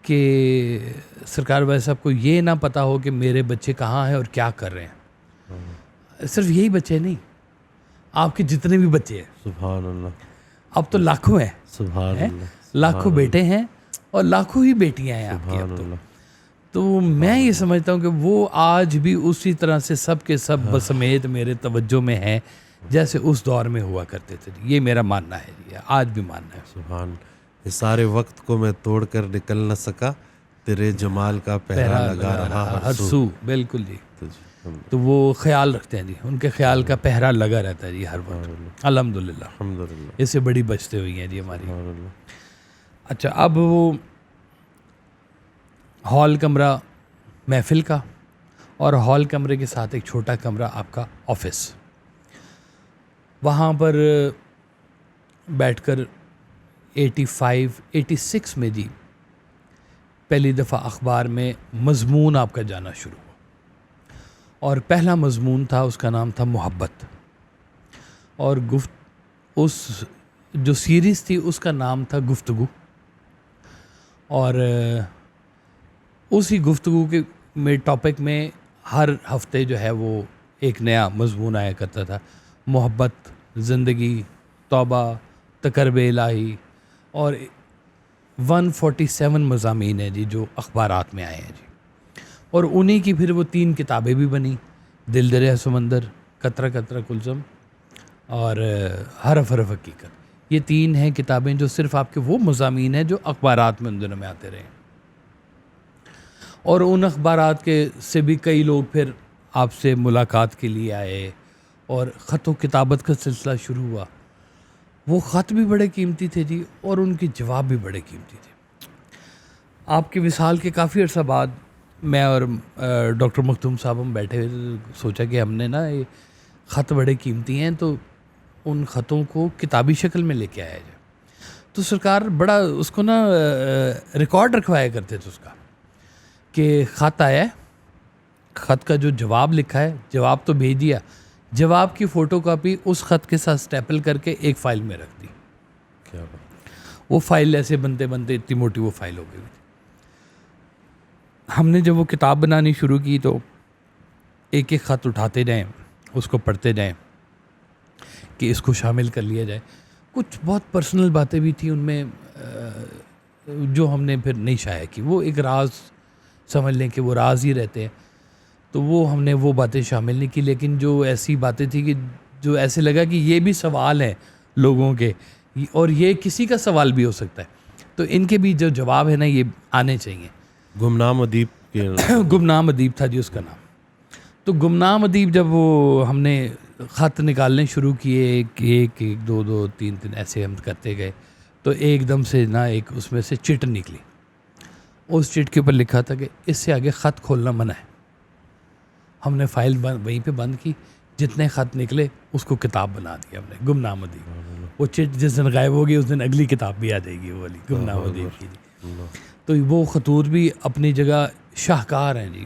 کہ سرکار بھائی صاحب کو یہ نہ پتہ ہو کہ میرے بچے کہاں ہیں اور کیا کر رہے ہیں. صرف یہی بچے نہیں, آپ کے جتنے بھی بچے ہیں, سبحان اللہ, اب تو لاکھوں ہیں, سبحان اللہ, لاکھوں بیٹے ہیں اور لاکھوں ہی بیٹیاں ہیں آپ کی اب تو. تو میں یہ سمجھتا ہوں کہ وہ آج بھی اسی طرح سے سب کے سب بسمیت میرے توجہ میں ہیں جیسے اس دور میں ہوا کرتے تھے. یہ میرا ماننا ہے, یہ آج بھی ماننا ہے. سبحان. اس سارے وقت کو میں توڑ کر نکل نہ سکا, تیرے جمال کا پہرا لگا رہا ہر سو. بالکل جی. تو وہ خیال رکھتے ہیں جی, ان کے خیال کا پہرا لگا رہتا ہے جی ہر وقت, الحمدللہ. الحمدللہ. اس سے بڑی بچتے ہوئی ہیں جی ہماری. اچھا, اب وہ ہال کمرہ محفل کا, اور ہال کمرے کے ساتھ ایک چھوٹا کمرہ آپ کا آفس. وہاں پر بیٹھ کر 86 میں جی پہلی دفعہ اخبار میں مضمون آپ کا جانا شروع ہوا, اور پہلا مضمون تھا, اس کا نام تھا محبت. اور اس جو سیریز تھی اس کا نام تھا گفتگو. اور اسی گفتگو کے میں ٹاپک میں ہر ہفتے جو ہے وہ ایک نیا مضمون آیا کرتا تھا. محبت, زندگی, توبہ, تقرب الہی, اور 147 مضامین ہیں جی جو اخبارات میں آئے ہیں جی, اور انہی کی پھر وہ 3 کتابیں بھی بنی, دل دریا سمندر, قطرہ قطرہ کلثم اور حرف حرف حقیقت. یہ 3 ہیں کتابیں جو صرف آپ کے وہ مضامین ہیں جو اخبارات میں ان دنوں میں آتے رہے ہیں, اور ان اخبارات کے سے بھی کئی لوگ پھر آپ سے ملاقات کے لیے آئے اور خط و کتابت کا سلسلہ شروع ہوا. وہ خط بھی بڑے قیمتی تھے جی, اور ان کے جواب بھی بڑے قیمتی تھے. آپ کی وصال کے کافی عرصہ بعد میں اور ڈاکٹر مختوم صاحب ہم بیٹھے ہوئے تھے, سوچا کہ ہم نے نا یہ خط بڑے قیمتی ہیں تو ان خطوں کو کتابی شکل میں لے کے آیا جائے. تو سرکار بڑا اس کو نا ریکارڈ رکھوایا کرتے تھے اس کا, کہ خط آیا ہے, خط کا جو جواب لکھا ہے, جواب تو بھیج دیا, جواب کی فوٹو کاپی اس خط کے ساتھ اسٹیپل کر کے ایک فائل میں رکھ دی. کیا بات. وہ فائل ایسے بنتے بنتے اتنی موٹی وہ فائل ہو گئی تھی. ہم نے جب وہ کتاب بنانی شروع کی تو ایک ایک خط اٹھاتے جائیں, اس کو پڑھتے جائیں کہ اس کو شامل کر لیا جائے. کچھ بہت پرسنل باتیں بھی تھیں ان میں جو ہم نے پھر نہیں شائع کی. وہ ایک راز سمجھ لیں کہ وہ راز ہی رہتے ہیں, تو وہ ہم نے وہ باتیں شامل نہیں کی. لیکن جو ایسی باتیں تھیں کہ جو ایسے لگا کہ یہ بھی سوال ہیں لوگوں کے, اور یہ کسی کا سوال بھی ہو سکتا ہے, تو ان کے بھی جو جواب ہے نا یہ آنے چاہیے. گمنام ادیب کے گمنام ادیب تھا جی اس کا نام. تو گمنام ادیب جب وہ ہم نے خط نکالنے شروع کیے, ایک دو دو تین ایسے ہم کرتے گئے, تو ایک دم سے نا ایک اس میں سے چٹ نکلی. اس چٹ کے اوپر لکھا تھا کہ اس سے آگے خط کھولنا منع ہے. ہم نے فائل وہیں پہ بند کی, جتنے خط نکلے اس کو کتاب بنا دیا ہم نے, گمنام ادیب. وہ چٹ جس دن غائب ہوگی اس دن اگلی کتاب بھی آ جائے گی, وہ والی گمنام ادیب کی جی. تو وہ خطوط بھی اپنی جگہ شاہکار ہیں جی.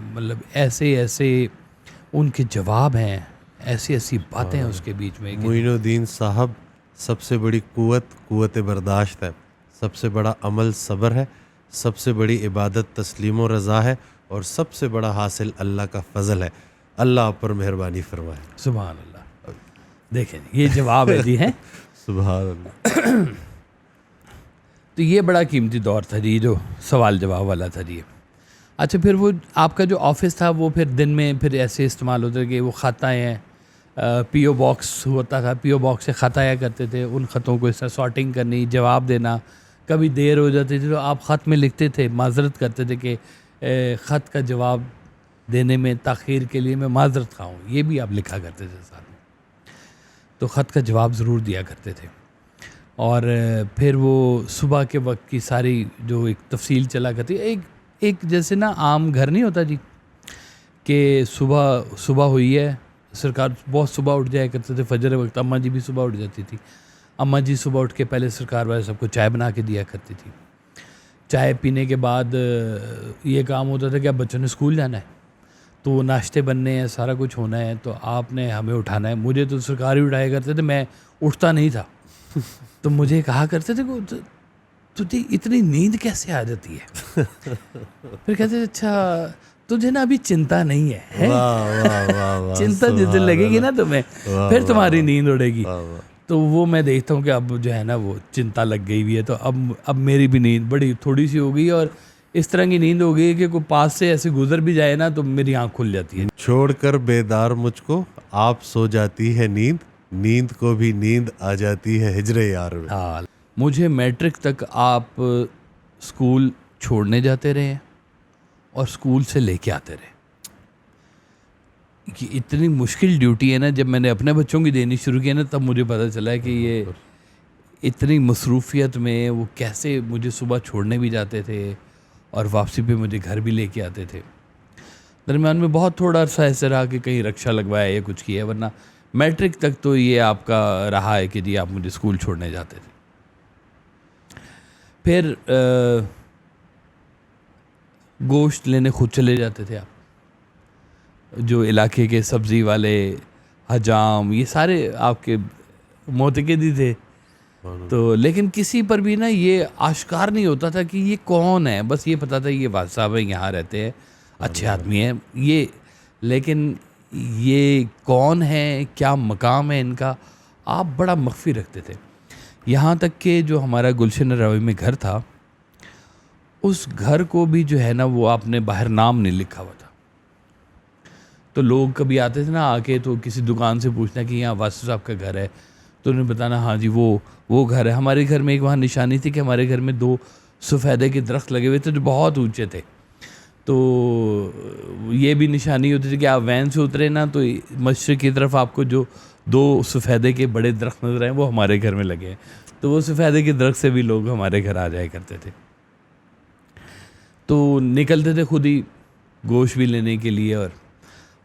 مطلب ایسے ایسے ان کے جواب ہیں, ایسی ایسی باتیں ہیں اس کے بیچ میں. معین الدین صاحب, سب سے بڑی قوت برداشت ہے, سب سے بڑا عمل صبر ہے, سب سے بڑی عبادت تسلیم و رضا ہے, اور سب سے بڑا حاصل اللہ کا فضل ہے. اللہ آپ پر مہربانی فرمائے. سبحان اللہ. دیکھیں یہ جواب ہے جی. ہیں سبحان اللہ. تو یہ بڑا قیمتی دور تھا جی جو سوال جواب والا تھا جی. اچھا پھر وہ آپ کا جو آفس تھا وہ پھر دن میں پھر ایسے استعمال ہوتا ہے کہ وہ خط آئے ہیں, پی او باکس ہوتا تھا, پی او باکس سے خط آیا کرتے تھے, ان خطوں کو اس طرح سارٹنگ کرنی, جواب دینا. کبھی دیر ہو جاتی تھی تو آپ خط میں لکھتے تھے, معذرت کرتے تھے کہ خط کا جواب دینے میں تاخیر کے لیے میں معذرت خواہ ہوں. یہ بھی آپ لکھا کرتے تھے ساتھ میں. تو خط کا جواب ضرور دیا کرتے تھے. اور پھر وہ صبح کے وقت کی ساری جو ایک تفصیل چلا کرتی, ایک جیسے نا عام گھر نہیں ہوتا جی کہ صبح ہوئی ہے, سرکار بہت صبح اٹھ جایا کرتے تھے فجر وقت. اماں جی بھی صبح اٹھ جاتی تھی. اماں جی صبح اٹھ کے پہلے سرکار والے سب کو چائے بنا کے دیا کرتی تھی. چائے پینے کے بعد یہ کام ہوتا تھا کہ اب بچوں نے اسکول جانا ہے, تو ناشتے بننے ہیں, سارا کچھ ہونا ہے, تو آپ نے ہمیں اٹھانا ہے. مجھے تو سرکار ہی اٹھایا کرتے تھے, میں اٹھتا نہیں تھا. تو مجھے کہا کرتے تھے کہ تجھے اتنی نیند کیسے آ جاتی ہے. پھر کہتے تھے اچھا تجھے نا ابھی چنتا نہیں ہے, چنتا جس دن لگے گی نا تمہیں پھر تمہاری نیند اڑے گی. تو وہ میں دیکھتا ہوں کہ اب جو ہے نا وہ چنتا لگ گئی ہوئی ہے, تو اب میری بھی نیند بڑی تھوڑی سی ہو گئی, اور اس طرح کی نیند ہو گئی کہ کوئی پاس سے ایسے گزر بھی جائے نا تو میری آنکھ کھل جاتی ہے. چھوڑ کر بیدار مجھ کو آپ سو جاتی ہے نیند, نیند کو بھی نیند آ جاتی ہے ہجر یار میں. ہاں, مجھے میٹرک تک آپ اسکول چھوڑنے جاتے رہے اور اسکول سے لے کے آتے رہے. کہ اتنی مشکل ڈیوٹی ہے نا, جب میں نے اپنے بچوں کی دینی شروع کی نا تب مجھے پتہ چلا ہے کہ یہ اتنی مصروفیت میں وہ کیسے مجھے صبح چھوڑنے بھی جاتے تھے اور واپسی پہ مجھے گھر بھی لے کے آتے تھے. درمیان میں بہت تھوڑا عرصہ ایسے رہا کہ کہیں رکشہ لگوایا یا کچھ کیا, ورنہ میٹرک تک تو یہ آپ کا رہا ہے کہ جی آپ مجھے اسکول چھوڑنے جاتے تھے. پھر گوشت لینے خود چلے جاتے تھے آپ, جو علاقے کے سبزی والے, حجام, یہ سارے آپ کے معتقد ہی تھے. تو لیکن کسی پر بھی نا یہ آشکار نہیں ہوتا تھا کہ یہ کون ہے, بس یہ پتہ تھا یہ واجد صاحب ہیں, یہاں رہتے ہیں, اچھے آدمی ہیں یہ, لیکن یہ کون ہے, کیا مقام ہے ان کا, آپ بڑا مخفی رکھتے تھے. یہاں تک کہ جو ہمارا گلشن راوی میں گھر تھا اس گھر کو بھی جو ہے نا وہ آپ نے باہر نام نہیں لکھا ہوا تھا. تو لوگ کبھی آتے تھے نا آ کے تو کسی دکان سے پوچھنا کہ یہاں واسف صاحب کا گھر ہے, تو انہیں بتانا ہاں جی وہ گھر ہے. ہمارے گھر میں ایک وہاں نشانی تھی کہ ہمارے گھر میں 2 سفیدے کے درخت لگے ہوئے تھے جو بہت اونچے تھے. تو یہ بھی نشانی ہوتی تھی کہ آپ وین سے اترے نا تو مشرق کی طرف آپ کو جو 2 سفیدے کے بڑے درخت نظر آئے وہ ہمارے گھر میں لگے ہیں. تو وہ سفیدے کے درخت سے بھی لوگ ہمارے گھر آ جایا کرتے تھے. تو نکلتے تھے خود ہی گوشت بھی لینے کے لیے. اور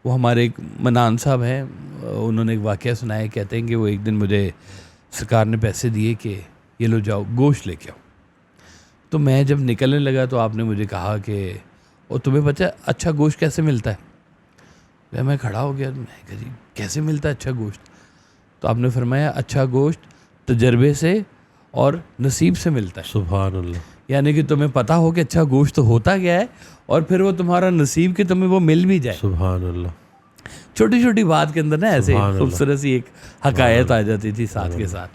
وہ ہمارے ایک منان صاحب ہیں, انہوں نے ایک واقعہ سنایا, کہتے ہیں کہ وہ ایک دن مجھے سرکار نے پیسے دیے کہ یہ لو جاؤ گوشت لے کے آؤ. تو میں جب نکلنے لگا تو آپ نے مجھے کہا کہ اور تمہیں پتہ ہے اچھا گوشت کیسے ملتا ہے؟ میں کھڑا ہو گیا, میں کہا جی کیسے ملتا ہے اچھا گوشت؟ تو آپ نے فرمایا اچھا گوشت تجربے سے اور نصیب سے ملتا ہے. سبحان اللہ. یعنی کہ تمہیں پتہ ہو کہ اچھا گوشت تو ہوتا کیا ہے اور پھر وہ تمہارا نصیب کہ تمہیں وہ مل بھی جائے. سبحان اللہ. چھوٹی چھوٹی بات کے اندر نا ایسے خوبصورت سی ایک حکایت آ جاتی تھی ساتھ کے ساتھ.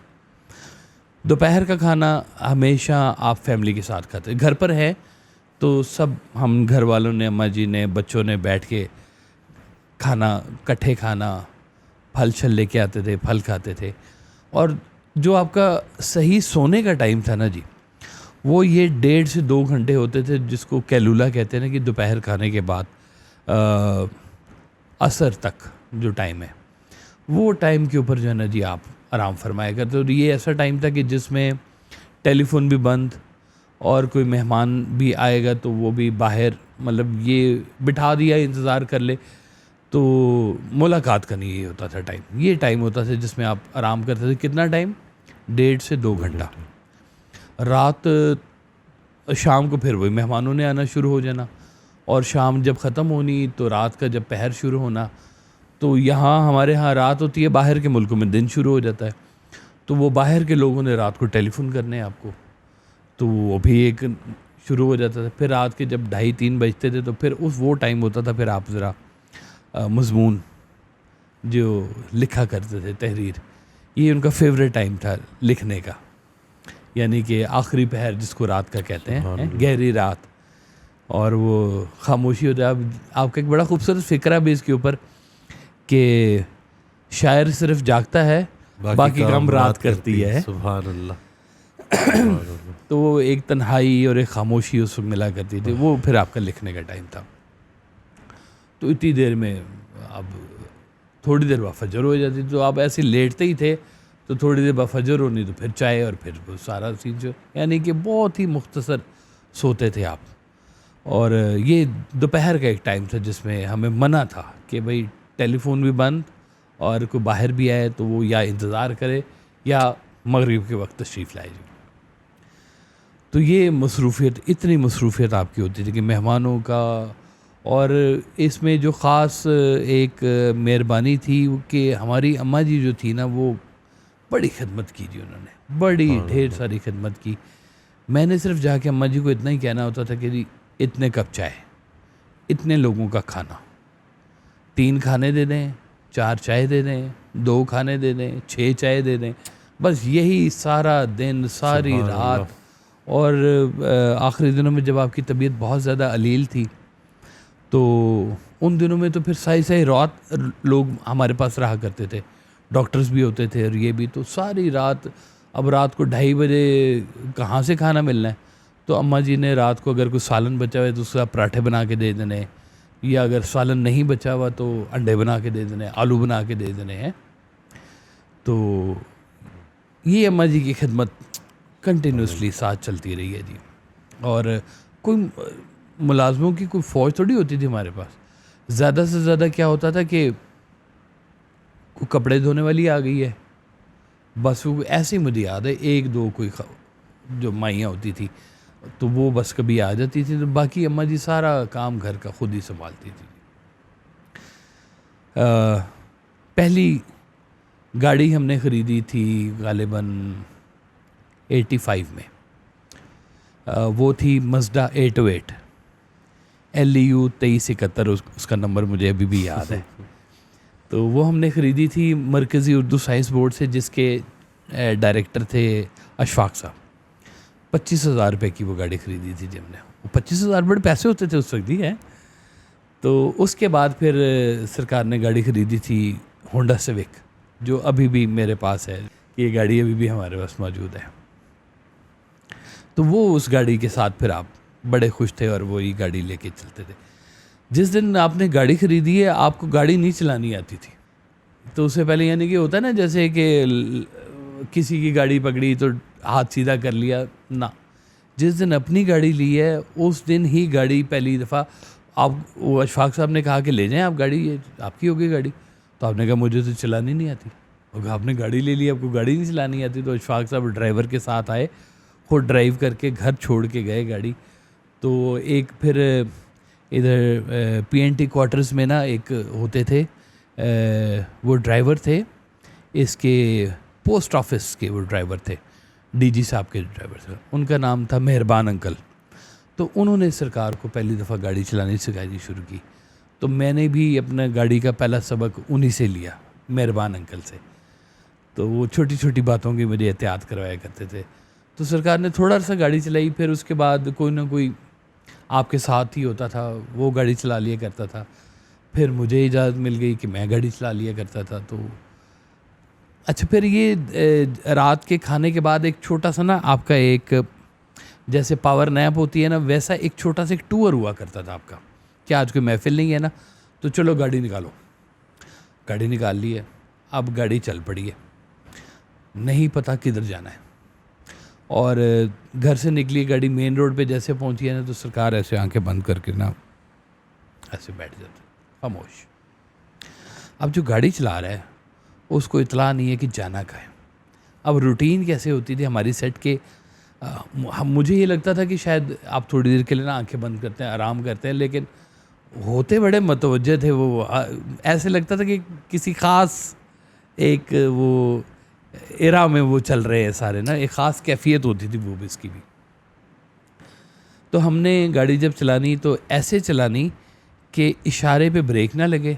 دوپہر کا کھانا ہمیشہ آپ فیملی کے ساتھ کھاتے, گھر پر ہے تو سب ہم گھر والوں نے, اماں جی نے, بچوں نے بیٹھ کے کھانا کٹھے کھانا, پھل چھل لے کے آتے تھے, پھل کھاتے تھے. اور جو آپ کا صحیح سونے کا ٹائم تھا نا جی, وہ یہ 1.5 سے 2 گھنٹے ہوتے تھے جس کو کیلولا کہتے ہیں نا, کہ دوپہر کھانے کے بعد عصر تک جو ٹائم ہے وہ ٹائم کے اوپر جو ہے نا جی آپ آرام فرمایا کرتے. اور یہ ایسا ٹائم تھا کہ جس میں ٹیلی فون بھی بند, اور کوئی مہمان بھی آئے گا تو وہ بھی باہر, مطلب یہ بٹھا دیا انتظار کر لے, تو ملاقات کا نہیں یہ ہوتا تھا ٹائم. یہ ٹائم ہوتا تھا جس میں آپ آرام کرتے تھے. کتنا ٹائم؟ 1.5 سے 2 گھنٹہ. رات شام کو پھر وہی مہمانوں نے آنا شروع ہو جانا, اور شام جب ختم ہونی تو رات کا جب پہر شروع ہونا. تو یہاں ہمارے ہاں رات ہوتی ہے, باہر کے ملکوں میں دن شروع ہو جاتا ہے. تو وہ باہر کے لوگوں نے رات کو ٹیلی فون کرنے ہیں آپ کو, تو وہ بھی ایک شروع ہو جاتا تھا. پھر رات کے جب 2:30-3 بجتے تھے تو پھر وہ ٹائم ہوتا تھا, پھر آپ ذرا مضمون جو لکھا کرتے تھے, تحریر, یہ ان کا فیوریٹ ٹائم تھا لکھنے کا. یعنی کہ آخری پہر جس کو رات کا کہتے ہیں, گہری رات, اور وہ خاموشی ہوتا ہے. اب آپ کا ایک بڑا خوبصورت فکرہ بھی اس کے اوپر کہ شاعر صرف جاگتا ہے باقی کام رات کرتی ہے. سبحان اللہ. تو وہ ایک تنہائی اور ایک خاموشی اس وقت ملا کرتی تھی, وہ پھر آپ کا لکھنے کا ٹائم تھا. تو اتنی دیر میں اب تھوڑی دیر بعد فجر ہو جاتی, تو آپ ایسے لیٹتے ہی تھے تو تھوڑی دیر بعد فجر ہونی تو پھر چائے, اور پھر وہ سارا سین جو, یعنی کہ بہت ہی مختصر سوتے تھے آپ. اور یہ دوپہر کا ایک ٹائم تھا جس میں ہمیں منع تھا کہ بھئی ٹیلی فون بھی بند, اور کوئی باہر بھی آئے تو وہ یا انتظار کرے یا مغرب کے وقت تشریف لائے. تو یہ مصروفیت, اتنی مصروفیت آپ کی ہوتی تھی کہ مہمانوں کا. اور اس میں جو خاص ایک مہربانی تھی کہ ہماری اماں جی جو تھی نا, وہ بڑی خدمت کی جی, انہوں نے بڑی ڈھیر ساری خدمت کی. میں نے صرف جا کے اماں جی کو اتنا ہی کہنا ہوتا تھا کہ جی اتنے کپ چائے, اتنے لوگوں کا کھانا, 3 کھانے دے دیں, 4 چائے دے دیں, 2 کھانے دے دیں, 6 چائے دے دیں, بس یہی سارا دن ساری رات. اور آخری دنوں میں جب آپ کی طبیعت بہت زیادہ علیل تھی تو ان دنوں میں تو پھر سائی رات لوگ ہمارے پاس رہا کرتے تھے, ڈاکٹرز بھی ہوتے تھے اور یہ بھی. تو ساری رات, اب رات کو 2:30 بجے کہاں سے کھانا ملنا ہے, تو اماں جی نے رات کو اگر کوئی سالن بچا ہوا ہے تو اس کا پراٹھے بنا کے دے دینے, یا اگر سالن نہیں بچا ہوا تو انڈے بنا کے دے دینے, آلو بنا کے دے دینے ہیں. تو یہ اماں جی کی خدمت کنٹینیوسلی ساتھ چلتی رہی ہے جی. اور کوئی ملازموں کی کوئی فوج تھوڑی ہوتی تھی ہمارے پاس. زیادہ سے زیادہ کیا ہوتا تھا کہ کوئی کپڑے دھونے والی آ گئی ہے, بس وہ ایسے ہی مجھے یاد ہے 1-2 کوئی جو مائیاں ہوتی تھی تو وہ بس کبھی آ جاتی تھی, تو باقی اماں جی سارا کام گھر کا خود ہی سنبھالتی تھی. پہلی گاڑی ہم نے خریدی تھی غالباً 85 میں, وہ تھی مزڈا 808 LEU 2371, اس کا نمبر مجھے ابھی بھی یاد ہے. تو وہ ہم نے خریدی تھی مرکزی اردو سائنس بورڈ سے, جس کے ڈائریکٹر تھے اشفاق صاحب. 25,000 روپے کی وہ گاڑی خریدی تھی جی ہم نے. 25,000 بڑے پیسے ہوتے تھے اس وقت ہی ہیں. تو اس کے بعد پھر سرکار نے گاڑی خریدی تھی ہونڈا سیوک, جو ابھی بھی میرے پاس ہے. یہ گاڑی ابھی بھی ہمارے پاس موجود ہے. تو وہ اس گاڑی کے ساتھ پھر آپ بڑے خوش تھے اور وہی گاڑی لے کے چلتے تھے. جس دن آپ نے گاڑی خریدی ہے آپ کو گاڑی نہیں چلانی آتی تھی. تو اس سے پہلے یعنی کہ ہوتا ہے نا جیسے کہ کسی کی گاڑی پکڑی تو ہاتھ سیدھا کر لیا, نہ. جس دن اپنی گاڑی لی ہے اس دن ہی گاڑی پہلی دفعہ آپ, وہ اشفاق صاحب نے کہا کہ لے جائیں آپ گاڑی, یہ آپ کی ہوگی گاڑی. تو آپ نے کہا مجھے تو چلانی نہیں آتی. اور آپ نے گاڑی لے لی, آپ کو گاڑی نہیں چلانی آتی. تو اشفاق صاحب ڈرائیور کے ساتھ آئے, خود ڈرائیو کر کے گھر چھوڑ کے گئے گاڑی. تو ایک پھر ادھر PNT کوارٹرز میں نا ایک ہوتے تھے, وہ ڈرائیور تھے اس کے پوسٹ آفس کے, وہ ڈرائیور تھے DG صاحب کے ڈرائیور تھے. ان کا نام تھا مہربان انکل. تو انہوں نے سرکار کو پہلی دفعہ گاڑی چلانی سکھائی شروع کی. تو میں نے بھی اپنا گاڑی کا پہلا سبق انہی سے لیا, مہربان انکل سے. تو وہ چھوٹی چھوٹی باتوں کی مجھے احتیاط کروایا کرتے تھے. تو سرکار نے تھوڑا سا گاڑی چلائی, پھر اس کے بعد کوئی نہ کوئی آپ کے ساتھ ہی ہوتا تھا, وہ گاڑی چلا لیا کرتا تھا. پھر مجھے اجازت مل گئی کہ میں گاڑی چلا لیا کرتا تھا. تو اچھا, پھر یہ رات کے کھانے کے بعد ایک چھوٹا سا نا آپ کا ایک جیسے پاور نیپ ہوتی ہے نا, ویسا ایک چھوٹا سا ایک ٹور ہوا کرتا تھا آپ کا. کیا آج کوئی محفل نہیں ہے نا, تو چلو گاڑی نکالو. گاڑی نکال لی ہے, اب گاڑی چل پڑی ہے, نہیں پتہ کدھر جانا ہے. اور گھر سے نکلی گاڑی, مین روڈ پہ جیسے پہنچی ہے نا, تو سرکار ایسے آنکھیں بند کر کے نا ایسے بیٹھ جاتے, خاموش. اب جو گاڑی چلا رہا ہے اس کو اطلاع نہیں ہے کہ جانا کہاں ہے. اب روٹین کیسے ہوتی تھی ہماری سیٹ کے, مجھے یہ لگتا تھا کہ شاید آپ تھوڑی دیر کے لیے نا آنکھیں بند کرتے ہیں, آرام کرتے ہیں, لیکن ہوتے بڑے متوجہ تھے وہ. ایسے لگتا تھا کہ کسی خاص ایک وہ ایرا میں وہ چل رہے ہیں سارے نا, ایک خاص کیفیت ہوتی تھی وہ بھی اس کی بھی. تو ہم نے گاڑی جب چلانی تو ایسے چلانی کہ اشارے پہ بریک نہ لگے.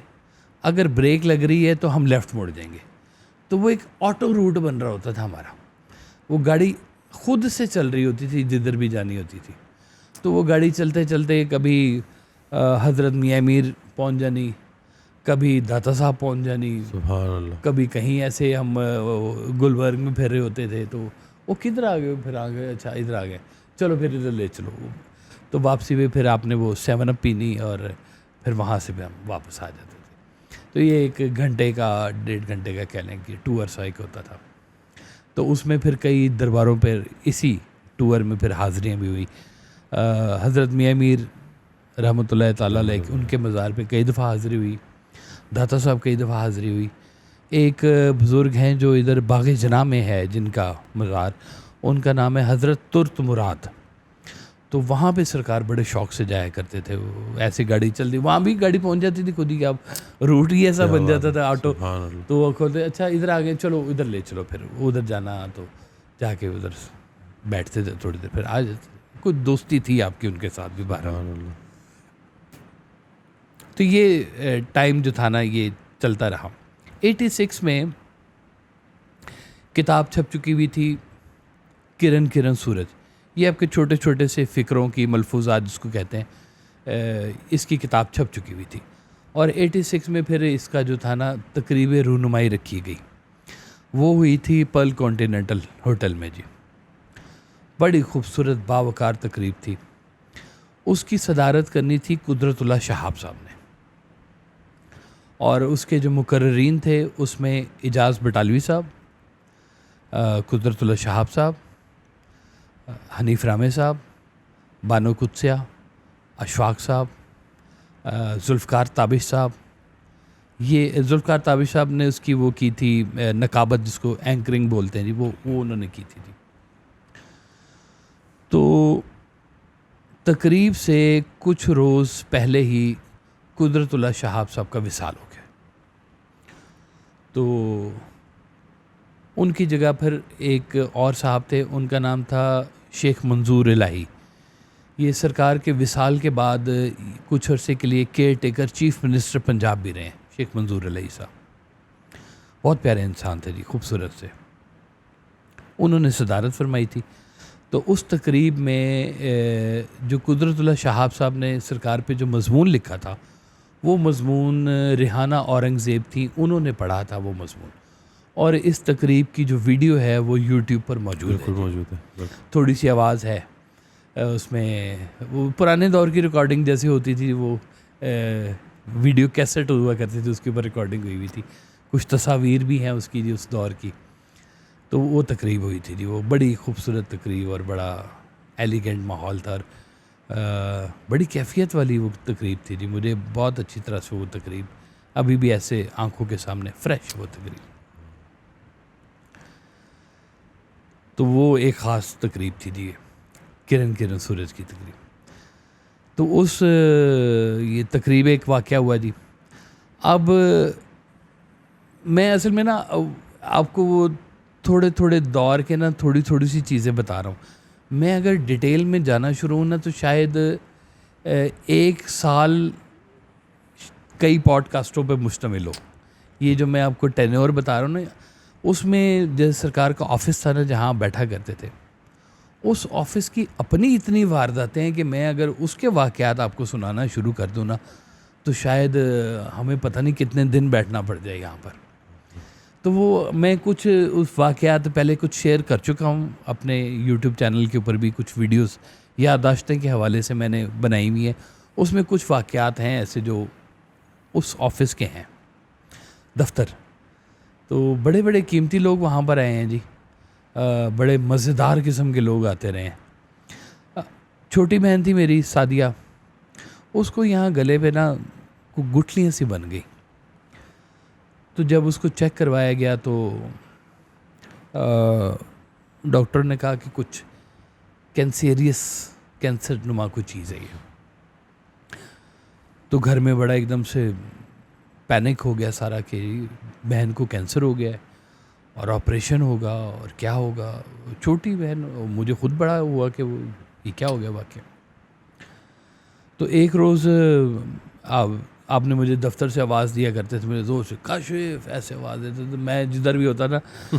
اگر بریک لگ رہی ہے تو ہم لیفٹ موڑ جائیں گے. تو وہ ایک آٹو روٹ بن رہا ہوتا تھا ہمارا. وہ گاڑی خود سے چل رہی ہوتی تھی جدھر بھی جانی ہوتی تھی. تو وہ گاڑی چلتے چلتے کبھی حضرت میاں امیر پہنچ جانی, کبھی داتا صاحب پہنچ جانی, سبحان اللہ. کبھی کہیں ایسے ہم گلبرگ میں پھر رہے ہوتے تھے. تو وہ کدھر آ گئے, پھر آ گئے, اچھا ادھر آ گئے, چلو پھر ادھر لے چلو. تو واپسی میں پھر آپ نے وہ 7 اپ پینی اور پھر وہاں سے بھی ہم واپس آ جاتے تھے. تو یہ ایک گھنٹے کا 1.5 گھنٹے کا کہہ لیں کہ ٹور سا ایک ہوتا تھا. تو اس میں پھر کئی درباروں پر اسی ٹور میں پھر حاضریاں بھی ہوئی. حضرت میاں امیر رحمۃ اللہ تعالیٰ علیہ ان کے مزار پہ کئی دفعہ حاضری ہوئی, داتا صاحب کئی دفعہ حاضری ہوئی. ایک بزرگ ہیں جو ادھر باغ جناح میں ہے جن کا مزار, ان کا نام ہے حضرت ترت مراد. تو وہاں پہ سرکار بڑے شوق سے جایا کرتے تھے. وہ ایسی گاڑی چلتی, وہاں بھی گاڑی پہنچ جاتی تھی خود ہی, کہ اب روٹ ہی ایسا بن جاتا تھا آٹو. تو وہ کھولتے, اچھا ادھر آ گئے, چلو ادھر لے چلو, پھر ادھر جانا. تو جا کے ادھر بیٹھتے تھے تھوڑی دیر, پھر آ جاتے. کچھ دوستی تھی آپ کی ان کے ساتھ بھی باہر. تو یہ ٹائم جو تھا نا یہ چلتا رہا. 86 میں کتاب چھپ چکی ہوئی تھی کرن کرن سورج. یہ آپ کے چھوٹے چھوٹے سے فکروں کی ملفوظات جس کو کہتے ہیں, اس کی کتاب چھپ چکی ہوئی تھی. اور 86 میں پھر اس کا جو تھا نا تقریب رونمائی رکھی گئی, وہ ہوئی تھی پرل کانٹیننٹل ہوٹل میں. جی بڑی خوبصورت باوقار تقریب تھی. اس کی صدارت کرنی تھی قدرت اللہ شہاب صاحب نے, اور اس کے جو مقررین تھے اس میں اجاز بٹالوی صاحب, قدرت اللہ شہاب صاحب, حنیف رامے صاحب, بانو قدسیہ, اشفاق صاحب, ذوالفقار تابش صاحب. یہ ذوالفقار تابش صاحب نے اس کی وہ کی تھی نقابت, جس کو اینکرنگ بولتے ہیں جی, وہ انہوں نے کی تھی جی. تو تقریب سے کچھ روز پہلے ہی قدرت اللہ شہاب صاحب کا وصال ہو گیا. تو ان کی جگہ پھر ایک اور صاحب تھے, ان کا نام تھا شیخ منظور الہی. یہ سرکار کے وصال کے بعد کچھ عرصے کے لیے care taker chief minister Punjab بھی رہے ہیں شیخ منظور الہی صاحب. بہت پیارے انسان تھے جی, خوبصورت سے. انہوں نے صدارت فرمائی تھی. تو اس تقریب میں جو قدرت اللہ شہاب صاحب نے سرکار پہ جو مضمون لکھا تھا وہ مضمون ریحانہ اورنگزیب تھی، انہوں نے پڑھا تھا وہ مضمون، اور اس تقریب کی جو ویڈیو ہے وہ یوٹیوب پر موجود ہے. تھوڑی سی آواز ہے اس میں، وہ پرانے دور کی ریکارڈنگ جیسی ہوتی تھی، وہ ویڈیو کیسٹ ہوا کرتی تھی، اس کے اوپر ریکارڈنگ ہوئی ہوئی تھی. کچھ تصاویر بھی ہیں اس کی، اس دور کی. تو وہ تقریب ہوئی تھی جی، وہ بڑی خوبصورت تقریب اور بڑا ایلیگنٹ ماحول تھا، اور بڑی کیفیت والی وہ تقریب تھی جی. مجھے بہت اچھی طرح سے وہ تقریب ابھی بھی ایسے آنکھوں کے سامنے فریش وہ تقریب. تو وہ ایک خاص تقریب تھی جی، کرن سورج کی تقریب. تو اس یہ تقریب ایک واقعہ ہوا جی. اب میں اصل میں نا آپ کو وہ تھوڑے دور کے نا تھوڑی سی چیزیں بتا رہا ہوں. میں اگر ڈیٹیل میں جانا شروع ہوں نا تو شاید ایک سال کئی پوڈ کاسٹوں پہ مشتمل ہو. یہ جو میں آپ کو ٹینیور بتا رہا ہوں نا، اس میں جیسے سرکار کا آفس تھا نا جہاں بیٹھا کرتے تھے، اس آفس کی اپنی اتنی وارداتیں ہیں کہ میں اگر اس کے واقعات آپ کو سنانا شروع کر دوں نا تو شاید ہمیں پتہ نہیں کتنے دن بیٹھنا پڑ جائے یہاں پر. تو وہ میں کچھ اس واقعات پہلے کچھ شیئر کر چکا ہوں اپنے یوٹیوب چینل کے اوپر بھی، کچھ ویڈیوز یادداشتیں کے حوالے سے میں نے بنائی ہوئی ہیں. اس میں کچھ واقعات ہیں ایسے جو اس آفس کے ہیں، دفتر. تو بڑے بڑے قیمتی لوگ وہاں پر آئے ہیں جی، بڑے مزیدار قسم کے لوگ آتے رہے ہیں. چھوٹی بہن تھی میری سعدیہ، اس کو یہاں گلے پہ نا گٹھلیاں سی بن گئی. تو جب اس کو چیک کروایا گیا تو ڈاکٹر نے کہا کہ کچھ کینسر نما کوئی چیز ہے یہ. تو گھر میں بڑا ایک دم سے پینک ہو گیا سارا کہ بہن کو کینسر ہو گیا ہے اور آپریشن ہوگا اور کیا ہوگا. چھوٹی بہن، مجھے خود بڑا ہوا کہ وہ یہ کیا ہو گیا واقعہ. تو ایک روز آپ نے مجھے دفتر سے آواز دیا کرتے تھے، میرے زور سے کاشف ایسے آواز دیتے تھے، میں جدھر بھی ہوتا تھا.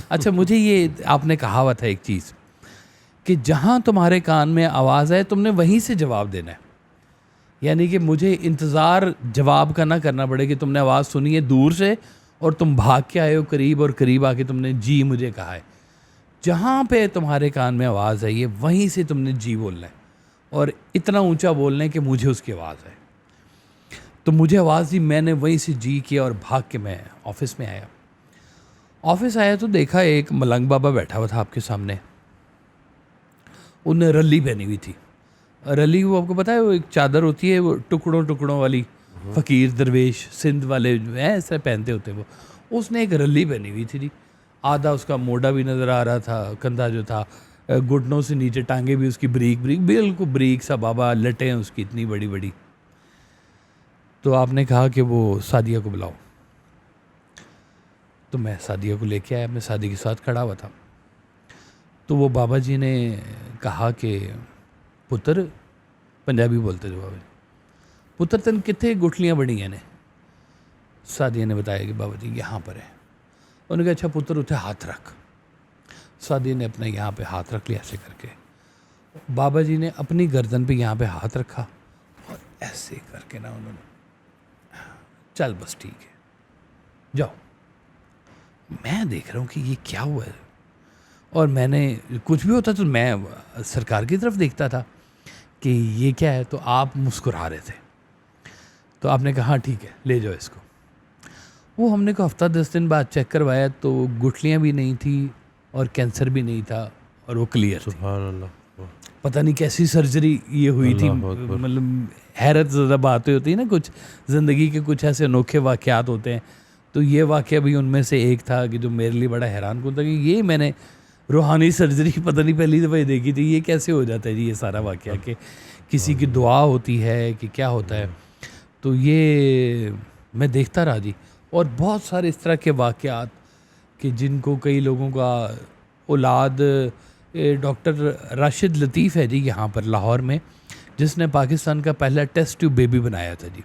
اچھا مجھے یہ آپ نے کہا ہوا تھا ایک چیز کہ جہاں تمہارے کان میں آواز ہے تم نے وہیں سے جواب دینا ہے. یعنی کہ مجھے انتظار جواب کا نہ کرنا پڑے کہ تم نے آواز سنی ہے دور سے اور تم بھاگ کے آئے ہو قریب، اور قریب آ کے تم نے جی مجھے کہا ہے. جہاں پہ تمہارے کان میں آواز ہے یہ وہیں سے تم نے جی بولنا ہے، اور اتنا اونچا بولنا ہے کہ مجھے اس کی آواز ہے. تو مجھے آواز دی، میں نے وہیں سے جی کیا اور بھاگ کے میں آفس میں آیا. آفس آیا تو دیکھا ایک ملنگ بابا بیٹھا ہوا تھا آپ کے سامنے. انہیں رلی پہنی ہوئی تھی. رلی وہ آپ کو پتہ ہے وہ ایک چادر ہوتی ہے وہ ٹکڑوں والی، فقیر درویش سندھ والے جو ہیں اس طرح پہنتے ہوتے وہ. اس نے ایک رلی پہنی ہوئی تھی جی. آدھا اس کا موڈا بھی نظر آ رہا تھا، کندھا جو تھا، گھٹنوں سے نیچے ٹانگیں بھی اس کی بریک بالکل بریک سا بابا، لٹیں اس کی اتنی بڑی بڑی. تو آپ نے کہا کہ وہ سعدیہ کو بلاؤ. تو میں سعدیہ کو لے کے آیا، میں سعدیہ کے ساتھ کھڑا ہوا تھا. تو وہ بابا جی نے کہا کہ پتر، پنجابی بولتے تھے بابا جی، پتر تن کتنے گٹھلیاں بڑی ہیں نے. سعدیہ نے بتایا کہ بابا جی یہاں پر ہے. انہوں نے کہا اچھا پتر اتنے ہاتھ رکھ. سعدیہ نے اپنا یہاں پہ ہاتھ رکھ لیا ایسے کر کے. بابا جی نے اپنی گردن پہ یہاں پہ ہاتھ رکھا اور ایسے کر کے نا انہوں نے، چل بس ٹھیک ہے جاؤ. میں دیکھ رہا ہوں کہ یہ کیا ہوا ہے، اور میں نے کچھ بھی ہوتا تو میں سرکار کی طرف دیکھتا تھا کہ یہ کیا ہے. تو آپ مسکرا رہے تھے. تو آپ نے کہا ہاں ٹھیک ہے لے جاؤ اس کو. وہ ہم نے کو ہفتہ 10 دن بعد چیک کروایا تو گٹھلیاں بھی نہیں تھی اور کینسر بھی نہیں تھا اور وہ کلیئر تھی. سبحان اللہ. پتہ نہیں کیسی سرجری یہ ہوئی تھی. مطلب حیرت زدہ باتیں ہوتی ہیں نا، کچھ زندگی کے کچھ ایسے انوکھے واقعات ہوتے ہیں. تو یہ واقعہ بھی ان میں سے ایک تھا کہ جو میرے لیے بڑا حیران کن تھا کہ یہ میں نے روحانی سرجری پتہ نہیں پہلی دفعہ دیکھی تھی. یہ کیسے ہو جاتا ہے جی یہ سارا واقعہ، کہ کسی کی دعا ہوتی ہے کہ کیا ہوتا ہے. تو یہ میں دیکھتا رہا جی. اور بہت سارے اس طرح کے واقعات کہ جن کو کئی لوگوں کا اولاد، ڈاکٹر راشد لطیف ہے جی یہاں پر لاہور میں، جس نے پاکستان کا پہلا ٹیسٹ ٹیوب بیبی بنایا تھا جی.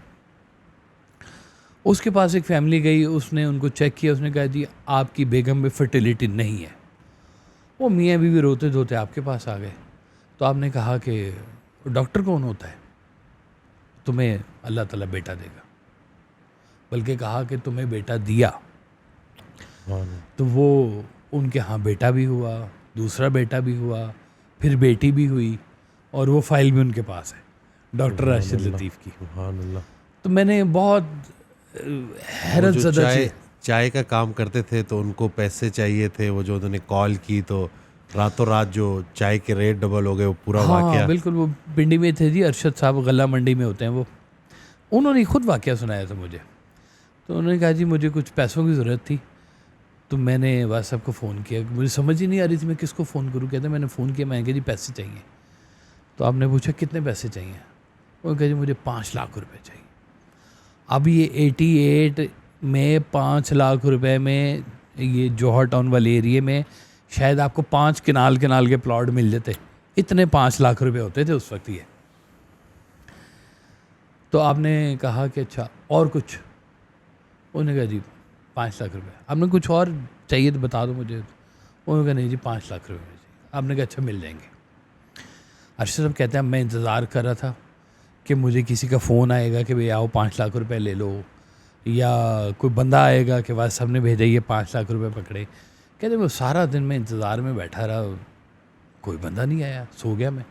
اس کے پاس ایک فیملی گئی، اس نے ان کو چیک کیا، اس نے کہا جی آپ کی بیگم میں فرٹیلیٹی نہیں ہے. وہ میاں بیوی روتے دھوتے آپ کے پاس آ گئے. تو آپ نے کہا کہ ڈاکٹر کون ہوتا ہے؟ تمہیں اللہ تعالیٰ بیٹا دے گا، بلکہ کہا کہ تمہیں بیٹا دیا. تو وہ ان کے ہاں بیٹا بھی ہوا، دوسرا بیٹا بھی ہوا، پھر بیٹی بھی ہوئی، اور وہ فائل بھی ان کے پاس ہے ڈاکٹر راشد لطیف کی. سبحان اللہ. تو میں نے بہت حیرت زدہ چائے کا کام کرتے تھے تو ان کو پیسے چاہیے تھے، وہ جو انہوں نے کال کی تو راتوں رات جو چائے کے ریٹ ڈبل ہو گئے، وہ پورا واقعہ. بالکل. وہ پنڈی میں تھے جی، ارشد صاحب غلہ منڈی میں ہوتے ہیں وہ. انہوں نے خود واقعہ سنایا تھا مجھے. تو انہوں نے کہا جی مجھے کچھ پیسوں کی ضرورت تھی، تو میں نے واس صاحب کو فون کیا. مجھے سمجھ ہی نہیں آ رہی تھی میں کس کو فون کروں. کہتے ہیں میں نے فون کیا، میں نے کہا جی پیسے چاہیے. تو آپ نے پوچھا کتنے پیسے چاہیے؟ وہ کہا جی مجھے 5 لاکھ روپے چاہیے. اب یہ 88 میں 5 لاکھ روپے میں یہ جوہر ٹاؤن والے ایریے میں شاید آپ کو 5 کنال کے پلاٹ مل جاتے. اتنے 5 لاکھ روپے ہوتے تھے اس وقت یہ. تو آپ نے کہا کہ اچھا اور کچھ؟ انہوں نے کہا جی 5 لاکھ روپے. آپ نے کچھ اور چاہیے تو بتا دو مجھے. انہوں نے کہا نہیں جی 5 لاکھ روپے چاہیے. آپ نے کہا اچھا مل جائیں گے. ارشد صاحب کہتے ہیں میں انتظار کر رہا تھا کہ مجھے کسی کا فون آئے گا کہ بھئی آؤ 5 لاکھ روپے لے لو، یا کوئی بندہ آئے گا کہ واس صاحب نے بھیجا یہ 5 لاکھ روپے پکڑے. کہتے ہیں وہ سارا دن میں انتظار میں بیٹھا رہا، کوئی بندہ نہیں آیا، سو گیا میں.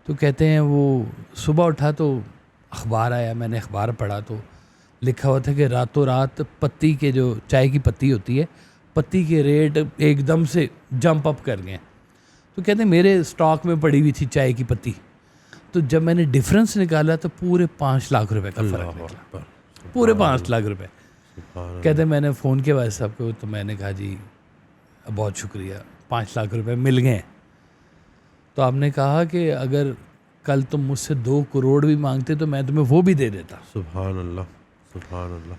تو کہتے ہیں وہ صبح اٹھا تو اخبار آیا، میں نے اخبار پڑھا تو لکھا ہوا تھا کہ راتوں رات پتی کے جو چائے کی پتی ہوتی ہے، پتی کے ریٹ ایک دم سے جمپ اپ کر گئے. تو کہتے ہیں میرے اسٹاک میں پڑی ہوئی تھی چائے کی پتی، تو جب میں نے ڈفرینس نکالا تو پورے 5 لاکھ روپے کا فرق نکلا، پورے 5 لاکھ روپے. کہتے ہیں میں نے فون کیا بھائی صاحب کو، تو میں نے کہا جی بہت شکریہ 5 لاکھ روپے مل گئے. تو آپ نے کہا کہ اگر کل تم مجھ سے 2 کروڑ بھی مانگتے تو میں تمہیں وہ بھی دے دیتا. سبحان اللہ، سبحان اللہ.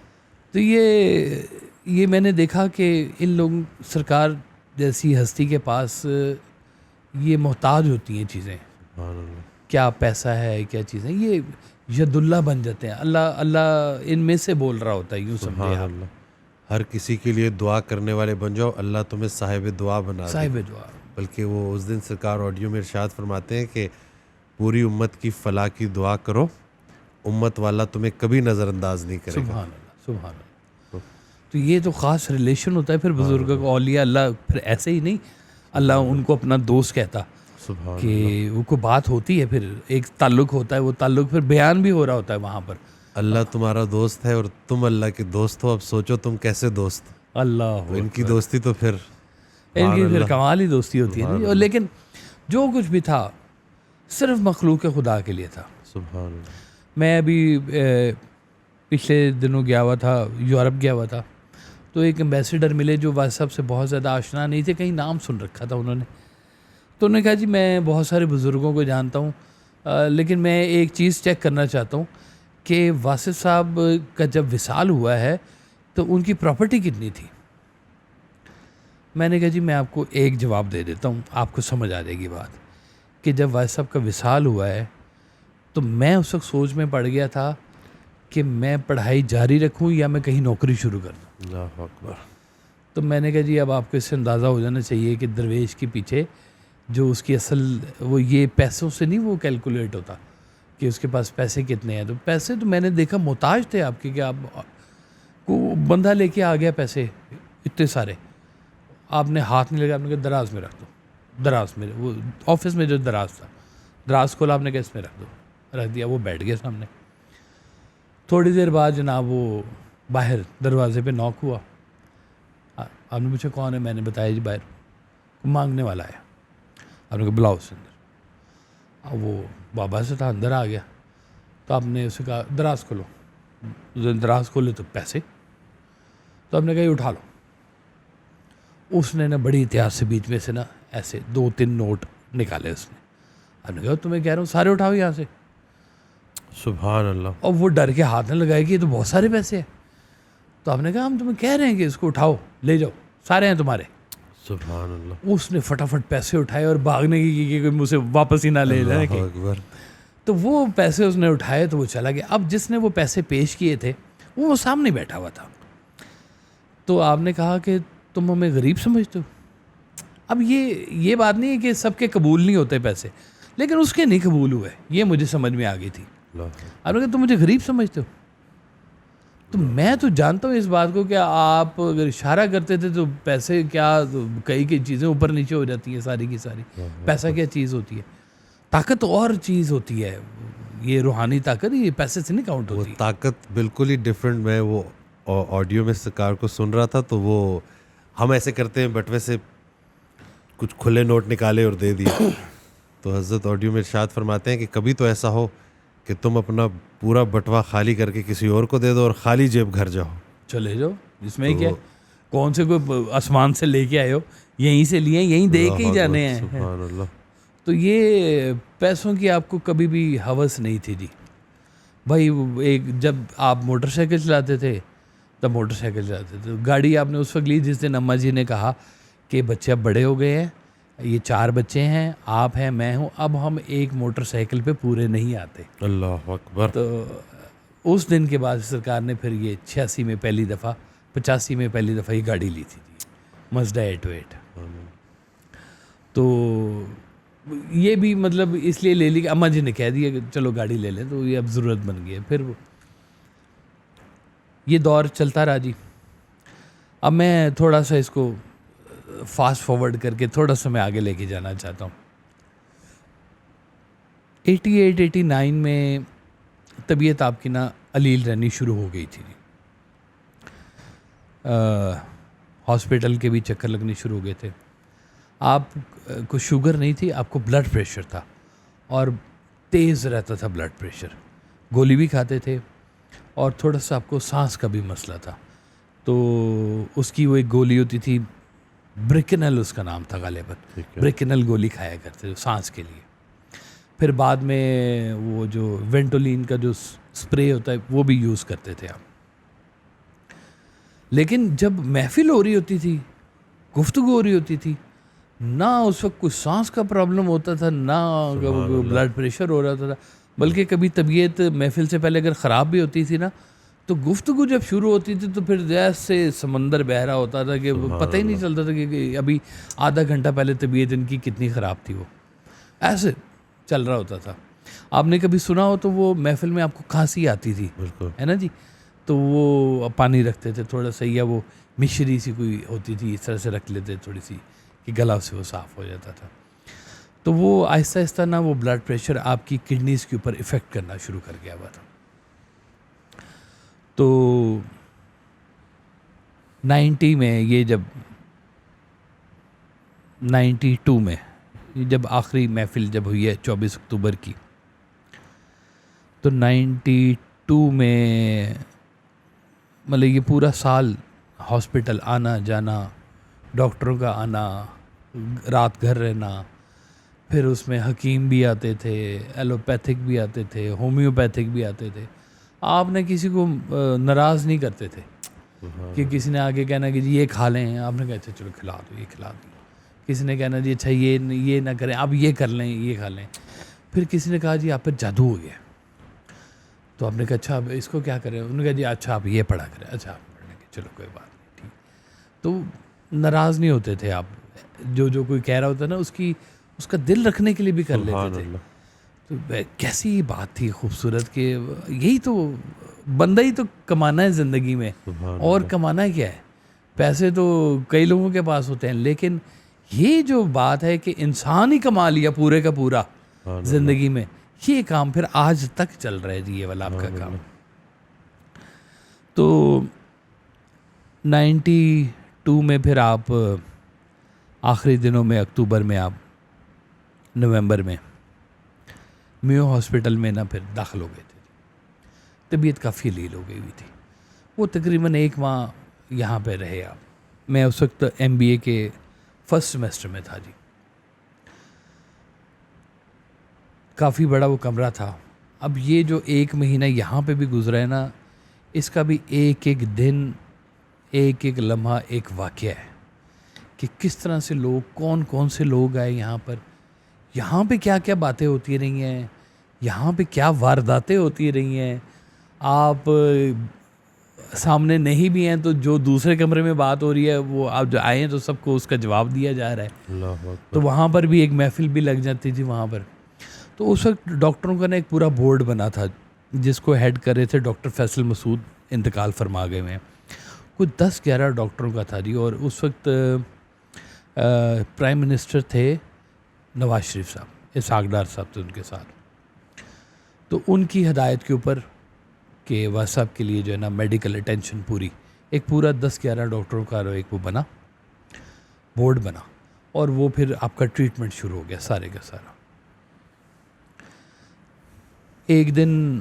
تو یہ میں نے دیکھا کہ ان لوگوں سرکار جیسی ہستی کے پاس یہ محتاج ہوتی ہیں چیزیں. سبحان اللہ. کیا پیسہ ہے، کیا چیزیں، یہ ید اللہ بن جاتے ہیں. اللہ ان میں سے بول رہا ہوتا ہے، یوں سمجھے سبحان اللہ. ہر کسی کے لیے دعا کرنے والے بن جاؤ، اللہ تمہیں صاحب دعا بنا دے. صاحب دعا. بلکہ وہ اس دن سرکار آڈیو میں ارشاد فرماتے ہیں کہ پوری امت کی فلاح کی دعا کرو، امت والا تمہیں کبھی نظر انداز نہیں کرے گا. سبحان اللہ، سبحان اللہ. تو یہ تو خاص ریلیشن ہوتا ہے پھر بزرگوں کو. اولیاء اللہ پھر ایسے ہی نہیں اللہ ان کو اپنا دوست کہتا کہ وہ کوئی بات ہوتی ہے، پھر ایک تعلق ہوتا ہے، وہ تعلق پھر بیان بھی ہو رہا ہوتا ہے وہاں پر. اللہ تمہارا دوست ہے اور تم اللہ کے دوست ہو. اب سوچو تم کیسے دوست. اللہ ان کی دوستی تو پھر ان کی پھر کمال ہی دوستی ہوتی ہے. اور لیکن جو کچھ بھی تھا صرف مخلوق خدا کے لیے تھا. سبحان اللہ. میں ابھی پچھلے دنوں گیا ہوا تھا، یورپ گیا ہوا تھا، تو ایک ایمبیسیڈر ملے جو واس صاحب سے بہت زیادہ آشنا نہیں تھے، کہیں نام سن رکھا تھا انہوں نے. تو انہوں نے کہا جی میں بہت سارے بزرگوں کو جانتا ہوں، لیکن میں ایک چیز چیک کرنا چاہتا ہوں کہ واصف صاحب کا جب وصال ہوا ہے تو ان کی پراپرٹی کتنی تھی. میں نے کہا جی میں آپ کو ایک جواب دے دیتا ہوں، آپ کو سمجھ آ جائے گی بات، کہ جب واصف صاحب کا وصال ہوا ہے تو میں اس وقت سوچ میں پڑ گیا تھا کہ میں پڑھائی جاری رکھوں یا میں کہیں نوکری شروع کر دوں. اللہ اکبر. تو میں نے کہا جی اب آپ کو اس سے اندازہ ہو جانا چاہیے کہ درویش کے پیچھے جو اس کی اصل وہ یہ پیسوں سے نہیں وہ کیلکولیٹ ہوتا کہ اس کے پاس پیسے کتنے ہیں. تو پیسے تو میں نے دیکھا محتاج تھے آپ کے، کہ آپ کو بندہ لے کے آ گیا پیسے اتنے سارے، آپ نے ہاتھ نہیں لگا، آپ نے کہا دراز میں رکھ دو. دراز میں وہ آفس میں جو دراز تھا، دراز کھولا، آپ نے کہا اس میں رکھ دو، رکھ دیا. وہ بیٹھ گیا سامنے. تھوڑی دیر بعد جناب وہ باہر دروازے پہ نوک ہوا. آپ نے پوچھا کون ہے؟ میں نے بتایا جی باہر مانگنے والا ہے. آپ نے کہا بلاؤ اس اندر. اب وہ بابا سے تھا، اندر آ گیا. تو آپ نے اسے کہا دراز کھولو. دراز کھولے تو پیسے. تو آپ نے کہا یہ اٹھا لو. اس نے نا بڑی احتیاط سے بیچ میں سے نا ایسے 2-3 نوٹ نکالے اس نے. آپ نے کہا تمہیں کہہ رہا ہوں سارے اٹھاؤ یہاں سے. سبحان اللہ. اور وہ ڈر کے ہاتھ نہ لگائے کہ یہ تو بہت سارے پیسے ہیں. تو آپ نے کہا ہم تمہیں کہہ رہے ہیں کہ اس کو اٹھاؤ، لے جاؤ، سارے ہیں تمہارے. سبحان اللہ. اس نے فٹافٹ پیسے اٹھائے اور بھاگنے کی کہ مجھ سے واپس ہی نہ لے جائے. تو وہ پیسے اس نے اٹھائے تو وہ چلا گیا. اب جس نے وہ پیسے پیش کیے تھے وہ سامنے بیٹھا ہوا تھا. تو آپ نے کہا کہ تم ہمیں غریب سمجھتے ہو؟ اب یہ بات نہیں ہے کہ سب کے قبول نہیں ہوتے پیسے، لیکن اس کے نہیں قبول ہوئے، یہ مجھے سمجھ میں آ گئی تھی. آپ نے کہا تم مجھے غریب سمجھتے ہو، تو میں تو جانتا ہوں اس بات کو کہ آپ اگر اشارہ کرتے تھے تو پیسے کیا، کئی چیزیں اوپر نیچے ہو جاتی ہیں ساری کی ساری. پیسہ کیا چیز ہوتی ہے؟ طاقت اور چیز ہوتی ہے، یہ روحانی طاقت یہ پیسے سے نہیں کاؤنٹ ہوتی. طاقت بالکل ہی ڈفرینٹ. میں وہ آڈیو میں سرکار کو سن رہا تھا تو وہ ہم ایسے کرتے ہیں بٹوے سے کچھ کھلے نوٹ نکالے اور دے دیے. تو حضرت آڈیو میں ارشاد فرماتے ہیں کہ کبھی تو ایسا ہو کہ تم اپنا پورا بٹوا خالی کر کے کسی اور کو دے دو اور خالی جیب گھر جاؤ. چلے جاؤ، جس میں کیا کون سے کوئی آسمان سے لے کے آئے ہو، یہیں سے لیے یہیں دے کے ہی جانے ہیں. سبحان اللہ. تو یہ پیسوں کی آپ کو کبھی بھی ہوس نہیں تھی جی بھائی. جب آپ موٹر سائیکل چلاتے تھے تب موٹر سائیکل چلاتے تھے. گاڑی آپ نے اس وقت لی جس دن اماں جی نے کہا کہ بچے اب بڑے ہو گئے ہیں، یہ 4 بچے ہیں، آپ ہیں، میں ہوں، اب ہم ایک موٹر سائیکل پہ پورے نہیں آتے. اللہ اکبر. تو اس دن کے بعد سرکار نے پھر یہ 86 میں پہلی دفعہ، 85 میں پہلی دفعہ یہ گاڑی لی تھی جی، مزدا 808. تو یہ بھی مطلب اس لیے لے لی کہ اماں جی نے کہہ دیا کہ چلو گاڑی لے لیں، تو یہ اب ضرورت بن گئی ہے. پھر یہ دور چلتا رہا جی. اب میں تھوڑا سا اس کو فاسٹ فارورڈ کر کے تھوڑا سا میں آگے لے کے جانا چاہتا ہوں. 88 89 میں طبیعت آپ کی نا علیل رہنی شروع ہو گئی تھی. ہاسپٹل کے بھی چکر لگنے شروع ہو گئے تھے. آپ کو شوگر نہیں تھی، آپ کو بلڈ پریشر تھا اور تیز رہتا تھا بلڈ پریشر. گولی بھی کھاتے تھے اور تھوڑا سا آپ کو سانس کا بھی مسئلہ تھا. تو اس کی وہ ایک گولی ہوتی تھی، برکنل اس کا نام تھا غالباً، برکنل گولی کھایا کرتے تھے سانس کے لیے. پھر بعد میں وہ جو وینٹولین کا جو اسپرے ہوتا ہے وہ بھی یوز کرتے تھے آپ. لیکن جب محفل ہو رہی ہوتی تھی، گفتگو ہو رہی ہوتی تھی، نہ اس وقت کوئی سانس کا پرابلم ہوتا تھا، نہ بلڈ پریشر ہو رہا تھا. بلکہ کبھی طبیعت محفل سے پہلے اگر خراب بھی ہوتی تھی نا، تو گفتگو جب شروع ہوتی تھی تو پھر جیسے سمندر بہہ رہا ہوتا تھا کہ پتہ ہی نہیں چلتا تھا کہ ابھی آدھا گھنٹہ پہلے طبیعت ان کی کتنی خراب تھی. وہ ایسے چل رہا ہوتا تھا. آپ نے کبھی سنا ہو تو وہ محفل میں آپ کو کھانسی آتی تھی، ہے نا جی، تو وہ پانی رکھتے تھے تھوڑا سا، یا وہ مشری سی کوئی ہوتی تھی اس طرح سے رکھ لیتے تھوڑی سی کہ گلا سے وہ صاف ہو جاتا تھا. تو وہ آہستہ آہستہ نا وہ بلڈ پریشر آپ کی کڈنیز کے اوپر افیکٹ کرنا شروع کر گیا ہوا تھا. تو 90 میں یہ جب 92 میں جب آخری محفل جب ہوئی ہے 24 اکتوبر کی، تو 92 میں مطلب یہ پورا سال ہاسپٹل آنا جانا، ڈاکٹروں کا آنا، رات گھر رہنا. پھر اس میں حکیم بھی آتے تھے، ایلوپیتھک بھی آتے تھے، ہومیوپیتھک بھی آتے تھے. آپ نے کسی کو ناراض نہیں کرتے تھے کہ کسی نے آگے کہنا کہ جی یہ کھا لیں، آپ نے کہا اچھا چلو کھلا دو، یہ کھلا دو. کسی نے کہنا جی اچھا یہ نہ کریں، آپ یہ کر لیں، یہ کھا لیں. پھر کسی نے کہا جی آپ پہ جادو ہو گیا، تو آپ نے کہا اچھا اب اس کو کیا کریں. انہوں نے کہا جی اچھا آپ یہ پڑھا کریں. اچھا آپ پڑھنے کے، چلو کوئی بات نہیں، ٹھیک. تو ناراض نہیں ہوتے تھے آپ. جو کوئی کہہ رہا ہوتا نا اس کا دل رکھنے کے لیے بھی کر لیتے تھے. تو کیسی بات تھی خوبصورت کہ یہی تو بندہ ہی تو کمانا ہے زندگی میں، اور کمانا کیا ہے؟ پیسے تو کئی لوگوں کے پاس ہوتے ہیں، لیکن یہ جو بات ہے کہ انسان ہی کما لیا پورے کا پورا زندگی میں، یہ کام پھر آج تک چل رہا ہے جی، یہ والا آپ کا کام. تو 92 میں پھر آپ آخری دنوں میں اکتوبر میں آپ نومبر میں میو ہاسپٹل میں نا پھر داخل ہو گئے تھے. طبیعت کافی لیل ہو گئی ہوئی تھی. وہ تقریباً 1 ماہ یہاں پہ رہے آپ. میں اس وقت MBA کے فرسٹ سیمسٹر میں تھا جی. کافی بڑا وہ کمرہ تھا. اب یہ جو 1 مہینہ یہاں پہ بھی گزرا ہے نا، اس کا بھی ایک ایک دن، ایک ایک لمحہ ایک واقعہ ہے کہ کس طرح سے لوگ، کون کون سے لوگ آئے یہاں پر، یہاں پہ کیا کیا باتیں ہوتی رہی ہیں، یہاں پہ کیا وارداتیں ہوتی رہی ہیں. آپ سامنے نہیں بھی ہیں تو جو دوسرے کمرے میں بات ہو رہی ہے وہ آپ جو آئے ہیں تو سب کو اس کا جواب دیا جا رہا ہے. اللہ اکبر. تو وہاں پر بھی ایک محفل بھی لگ جاتی تھی وہاں پر. تو اس وقت ڈاکٹروں کا نا ایک پورا بورڈ بنا تھا جس کو ہیڈ کر رہے تھے ڈاکٹر فیصل مسعود, انتقال فرما گئے ہیں. کچھ 10-11 ڈاکٹروں کا تھا جی. اور اس وقت پرائم منسٹر تھے نواز شریف صاحب, اسحاق ڈار صاحب تھے ان کے ساتھ. تو ان کی ہدایت کے اوپر کہ واس صاحب کے لیے جو ہے نا میڈیکل اٹینشن پوری, ایک پورا 10-11 ڈاکٹروں کا ایک وہ بنا, بورڈ بنا, اور وہ پھر آپ کا ٹریٹمنٹ شروع ہو گیا سارے کا سارا. ایک دن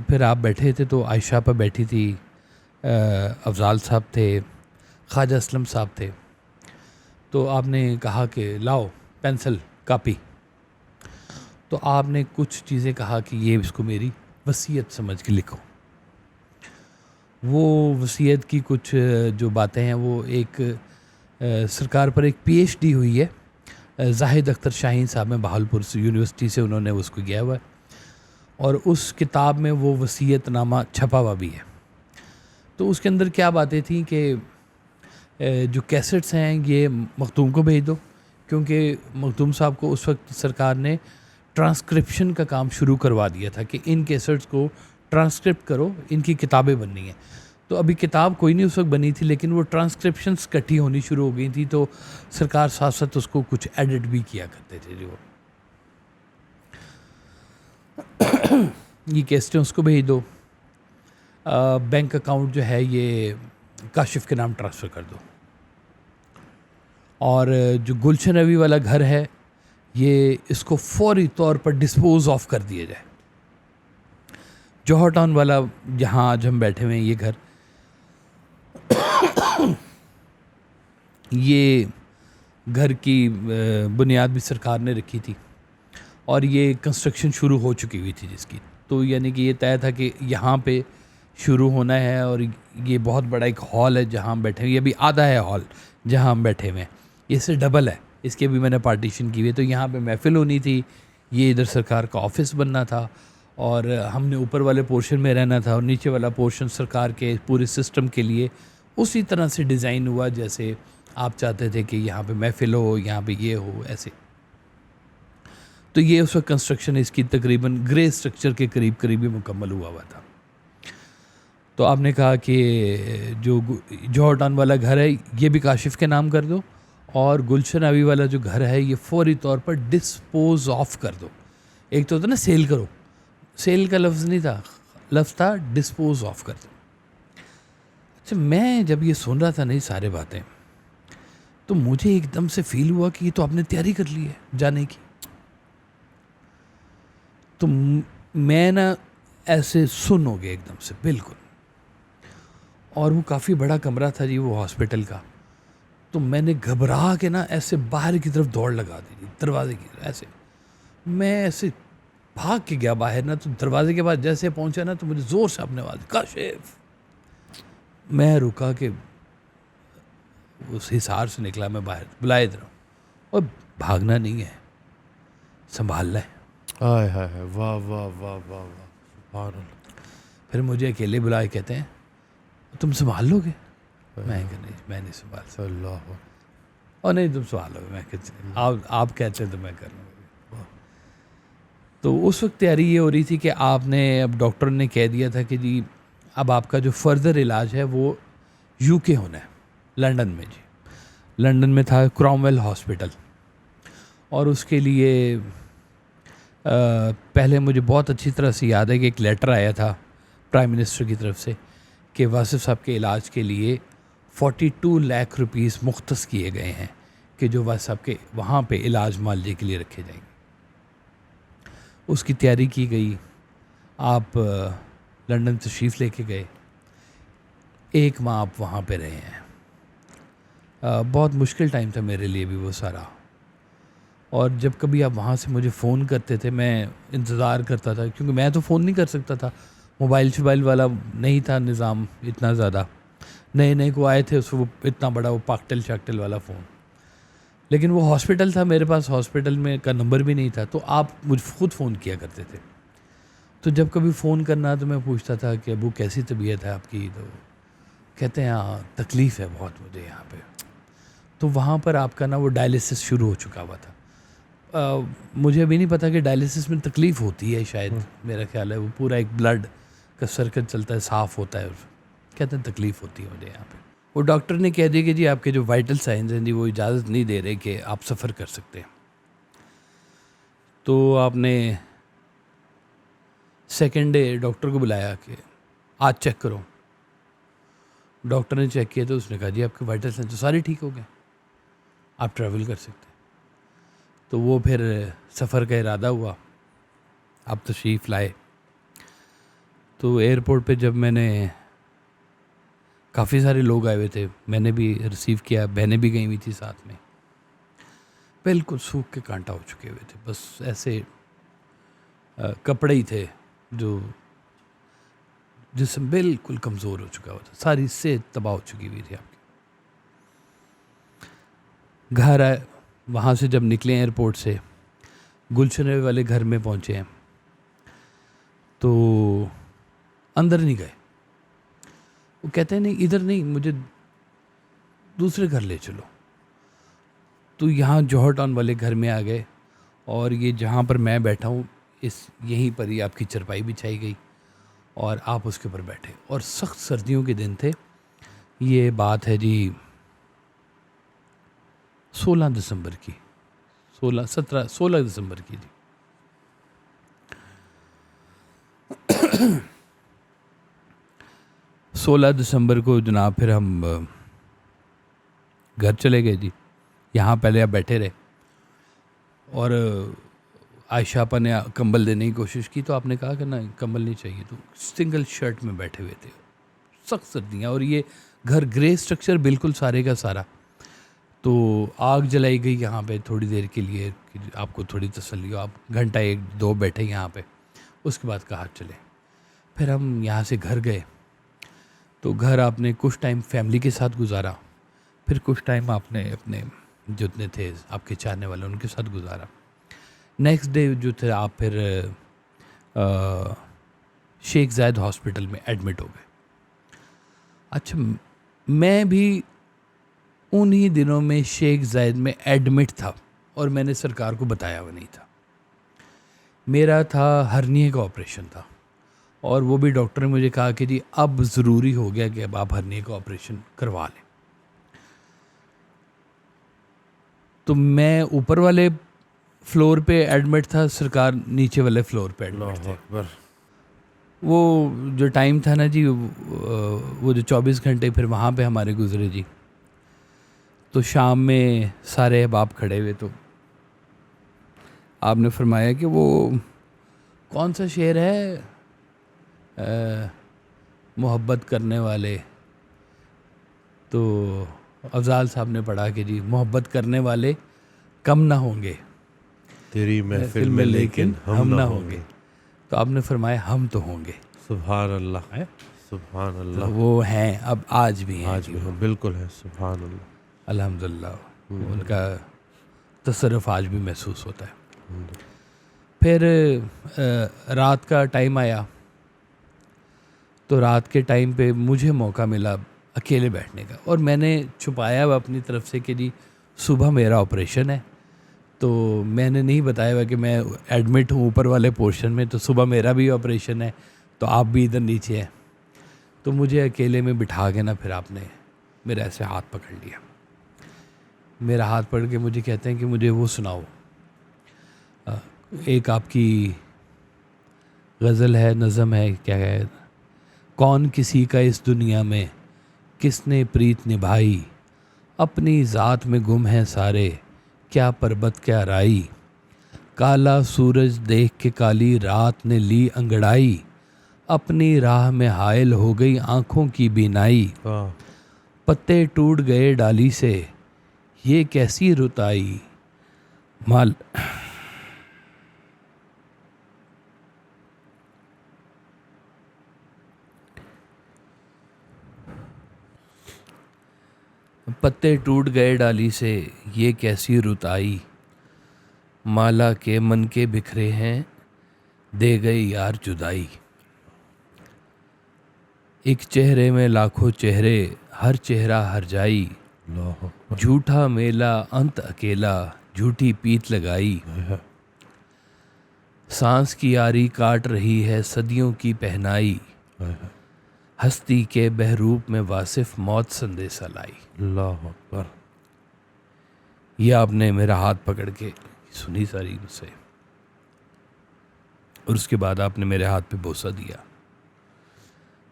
پھر آپ بیٹھے تھے تو عائشہ پہ بیٹھی تھی, افضال صاحب تھے, خواجہ اسلم صاحب تھے. تو آپ نے کہا کہ لاؤ پینسل کاپی. تو آپ نے کچھ چیزیں کہا کہ یہ اس کو میری وصیت سمجھ کے لکھو. وہ وصیت کی کچھ جو باتیں ہیں وہ ایک سرکار پر ایک PhD ہوئی ہے زاہد اختر شاہین صاحب میں بہاولپور یونیورسٹی سے, انہوں نے اس کو کیا ہوا ہے. اور اس کتاب میں وہ وصیت نامہ چھپا ہوا بھی ہے. تو اس کے اندر کیا باتیں تھیں کہ جو کیسٹس ہیں یہ مختوم کو بھیج دو, کیونکہ مختوم صاحب کو اس وقت سرکار نے ٹرانسکرپشن کا کام شروع کروا دیا تھا کہ ان کیسٹس کو ٹرانسکرپٹ کرو, ان کی کتابیں بننی ہیں. تو ابھی کتاب کوئی نہیں اس وقت بنی تھی, لیکن وہ ٹرانسکرپشنس کٹھی ہونی شروع ہو گئی تھی. تو سرکار ساتھ ساتھ اس کو کچھ ایڈٹ بھی کیا کرتے تھے جو یہ کیسٹیں اس کو بھیج دو. بینک اکاؤنٹ جو ہے یہ کاشف کے نام ٹرانسفر کر دو. اور جو گلشن روی والا گھر ہے یہ اس کو فوری طور پر ڈسپوز آف کر دیا جائے. جوہر ٹاؤن والا جہاں آج ہم بیٹھے ہوئے ہیں یہ گھر, یہ گھر کی بنیاد بھی سرکار نے رکھی تھی اور یہ کنسٹرکشن شروع ہو چکی ہوئی تھی جس کی. تو یعنی کہ یہ طے تھا کہ یہاں پہ شروع ہونا ہے. اور یہ بہت بڑا ایک ہال ہے جہاں ہم بیٹھے ہوئے, یہ بھی آدھا ہے ہال جہاں ہم بیٹھے ہوئے ہیں, یہ سے ڈبل ہے, اس کے بھی میں نے پارٹیشن کی ہوئی. تو یہاں پہ محفل ہونی تھی, یہ ادھر سرکار کا آفس بننا تھا, اور ہم نے اوپر والے پورشن میں رہنا تھا, اور نیچے والا پورشن سرکار کے پورے سسٹم کے لیے اسی طرح سے ڈیزائن ہوا جیسے آپ چاہتے تھے کہ یہاں پہ محفل ہو, یہاں پہ یہ ہو, ایسے. تو یہ اس وقت کنسٹرکشن اس کی تقریباً گرے اسٹرکچر کے قریب ہی مکمل ہوا ہوا تھا. تو آپ نے کہا کہ جو جوہر ٹاؤن والا گھر ہے یہ بھی کاشف کے نام کر دو, اور گلشن روی والا جو گھر ہے یہ فوری طور پر ڈسپوز آف کر دو. ایک تو ہوتا نا سیل کرو, سیل کا لفظ نہیں تھا, لفظ تھا ڈسپوز آف کر دو. اچھا, میں جب یہ سن رہا تھا نہیں سارے باتیں, تو مجھے ایک دم سے فیل ہوا کہ یہ تو آپ نے تیاری کر لی ہے جانے کی. تو میں نا ایسے سن ہو گیا ایک دم سے بالکل. اور وہ کافی بڑا کمرہ تھا جی وہ ہاسپٹل کا. تو میں نے گھبرا کے نا ایسے باہر کی طرف دوڑ لگا دی دروازے کی طرف. ایسے میں ایسے بھاگ کے گیا باہر نا, تو دروازے کے بعد جیسے پہنچا نا تو مجھے زور سے اپنے آواز کاشف. میں رکا کہ اس حصار سے نکلا میں باہر, بلائے ادھر, اور بھاگنا نہیں ہے, سنبھالنا ہے. ہائے ہائے, واہ واہ واہ واہ واہ, سبحان اللہ. پھر مجھے اکیلے بلائے, کہتے ہیں تم سنبھال لو گے؟ میں کہ نہیں, میں نہیں سنبھال سکتا. اللہ, اور نہیں تم سنبھال لو گے. میں کہ آپ کہتے ہیں تو میں کر لوں گا. تو اس وقت تیاری یہ ہو رہی تھی کہ آپ نے, اب ڈاکٹر نے کہہ دیا تھا کہ جی اب آپ کا جو فردر علاج ہے وہ UK ہونا ہے, لنڈن میں. جی لنڈن میں تھا کرومویل ہاسپٹل. اور اس کے لیے پہلے مجھے بہت اچھی طرح سے یاد ہے کہ ایک لیٹر آیا تھا پرائم منسٹر کی طرف سے کہ واصف صاحب کے علاج کے لیے 42 لاکھ روپیز مختص کیے گئے ہیں کہ جو واصف صاحب کے وہاں پہ علاج معالجے کے لیے رکھے جائیں گے. اس کی تیاری کی گئی. آپ لنڈن تشریف لے کے گئے, 1 ماہ آپ وہاں پہ رہے ہیں. بہت مشکل ٹائم تھا میرے لیے بھی وہ سارا. اور جب کبھی آپ وہاں سے مجھے فون کرتے تھے میں انتظار کرتا تھا, کیونکہ میں تو فون نہیں کر سکتا تھا, موبائل والا نہیں تھا نظام اتنا زیادہ, نئے کو آئے تھے اس وہ اتنا بڑا وہ پاکٹل شاکٹل والا فون. لیکن وہ ہاسپٹل تھا میرے پاس, ہاسپٹل میں کا نمبر بھی نہیں تھا, تو آپ مجھ خود فون کیا کرتے تھے. تو جب کبھی فون کرنا تو میں پوچھتا تھا کہ ابو کیسی طبیعت ہے آپ کی, تو کہتے ہیں ہاں تکلیف ہے بہت مجھے یہاں پہ. تو وہاں پر آپ کا نا وہ ڈائلیسس شروع ہو چکا ہوا تھا. مجھے ابھی نہیں پتا کہ ڈائلیسس میں تکلیف ہوتی ہے شاید, میرا خیال ہے وہ پورا ایک بلڈ کا سرکل چلتا ہے, صاف ہوتا ہے, کہتے ہیں تکلیف ہوتی ہے مجھے یہاں پہ. وہ ڈاکٹر نے کہہ دیا کہ جی آپ کے جو وائٹل سائنز ہیں جی وہ اجازت نہیں دے رہے کہ آپ سفر کر سکتے ہیں. تو آپ نے سیکنڈ ڈے ڈاکٹر کو بلایا کہ آج چیک کرو. ڈاکٹر نے چیک کیا تو اس نے کہا جی آپ کے وائٹل سائنز تو سارے ٹھیک ہو گئے, آپ ٹریول کر سکتے ہیں. تو وہ پھر سفر کا ارادہ ہوا, اب تشریف لائے. تو ایئرپورٹ پہ جب میں نے, کافی سارے لوگ آئے ہوئے تھے, میں نے بھی ریسیو کیا, بہنیں بھی گئی ہوئی تھی ساتھ میں, بالکل سوکھ کے کانٹا ہو چکے ہوئے تھے, بس ایسے کپڑے ہی تھے جو جسم بالکل کمزور ہو چکا ہوا تھا, ساری صحت تباہ ہو چکی ہوئی تھی آپ کی. گھر آئے, وہاں سے جب نکلے ایئرپورٹ سے, گلشن والے گھر میں پہنچے ہیں تو اندر نہیں گئے. وہ کہتے ہیں نہیں ادھر نہیں, مجھے دوسرے گھر لے چلو. تو یہاں جوہر ٹاؤن والے گھر میں آ گئے, اور یہ جہاں پر میں بیٹھا ہوں یہیں پر ہی آپ کی چرپائی بچھائی گئی اور آپ اس کے اوپر بیٹھے. اور سخت سردیوں کے دن تھے, یہ بات ہے جی 16 دسمبر کی, 16 دسمبر کی جی. سولہ دسمبر کو جناب پھر ہم گھر چلے گئے جی. یہاں پہلے آپ بیٹھے رہے, اور عائشہ آپا نے کمبل دینے کی کوشش کی, تو آپ نے کہا کہ نا کمبل نہیں چاہیے, تو سنگل شرٹ میں بیٹھے ہوئے تھے, سخت سردیاں. اور یہ گھر گرے اسٹرکچر بالکل سارے کا سارا. تو آگ جلائی گئی یہاں پہ تھوڑی دیر کے لیے کہ آپ کو تھوڑی تسلی ہو, آپ گھنٹہ 1-2 بیٹھے یہاں پہ. اس کے بعد کہا چلے. پھر ہم یہاں سے گھر گئے, تو گھر آپ نے کچھ ٹائم فیملی کے ساتھ گزارا, پھر کچھ ٹائم آپ نے اپنے جتنے تھے آپ کے چاہنے والے ان کے ساتھ گزارا. نیکسٹ ڈے جو تھے آپ پھر شیخ زاید ہاسپٹل میں ایڈمٹ ہو گئے. اچھا, میں بھی انہی دنوں میں شیخ زاید میں ایڈمٹ تھا, اور میں نے سرکار کو بتایا ہوا نہیں تھا. میرا تھا ہرنیے کا آپریشن تھا, اور وہ بھی ڈاکٹر نے مجھے کہا کہ جی اب ضروری ہو گیا کہ اب آپ ہرنیے کا آپریشن کروا لیں. تو میں اوپر والے فلور پہ ایڈمٹ تھا, سرکار نیچے والے فلور پہ ایڈمٹ تھے. وہ جو ٹائم تھا نا جی, وہ جو 24 گھنٹے پھر وہاں پہ ہمارے گزرے جی. تو شام میں سارے احباب کھڑے ہوئے, تو آپ نے فرمایا کہ وہ کون سا شعر ہے, محبت کرنے والے, تو افضال صاحب نے پڑھا کہ جی محبت کرنے والے کم نہ ہوں گے تیری محفل میں لیکن ہم نہ ہوں گے. تو آپ نے فرمایا ہم تو ہوں گے. سبحان اللہ, سبحان اللہ. تو وہ ہیں, اب آج بھی ہیں, آج بھی ہم بالکل ہے, سبحان اللہ, الحمدللہ. ان کا تصرف آج بھی محسوس ہوتا ہے. پھر رات کا ٹائم آیا, تو رات کے ٹائم پہ مجھے موقع ملا اکیلے بیٹھنے کا, اور میں نے چھپایا ہوا اپنی طرف سے کہ جی صبح میرا آپریشن ہے. تو میں نے نہیں بتایا ہوا کہ میں ایڈمٹ ہوں اوپر والے پورشن میں, تو صبح میرا بھی آپریشن ہے, تو آپ بھی ادھر نیچے ہیں. تو مجھے اکیلے میں بٹھا کے نا پھر آپ نے میرا ایسے ہاتھ پکڑ لیا. میرا ہاتھ پکڑ کے مجھے کہتے ہیں کہ مجھے وہ سناؤ, ایک آپ کی غزل ہے, نظم ہے, کیا ہے, کون کسی کا اس دنیا میں کس نے پریت نبھائی, اپنی ذات میں گم ہیں سارے, کیا پربت کیا رائی, کالا سورج دیکھ کے کالی رات نے لی انگڑائی, اپنی راہ میں حائل ہو گئی آنکھوں کی بینائی, پتے ٹوٹ گئے ڈالی سے یہ کیسی رت آئی, مال پتے ٹوٹ گئے ڈالی سے یہ کیسی رت آئی, مالا کے من کے بکھرے ہیں دے گئی یار جدائی. ایک چہرے میں لاکھوں چہرے، ہر چہرہ ہر جائی، اللہ اکبر. جھوٹا میلا انت اکیلا، جھوٹی پیت لگائی، سانس کی آری کاٹ رہی ہے صدیوں کی پہنائی، ہستی کے بہروپ میں واصف موت سندیسہ لائی. اللہ اکبر. یہ آپ نے میرا ہاتھ پکڑ کے سنی ساری مجھ سے، اور اس کے بعد آپ نے میرے ہاتھ پہ بوسہ دیا،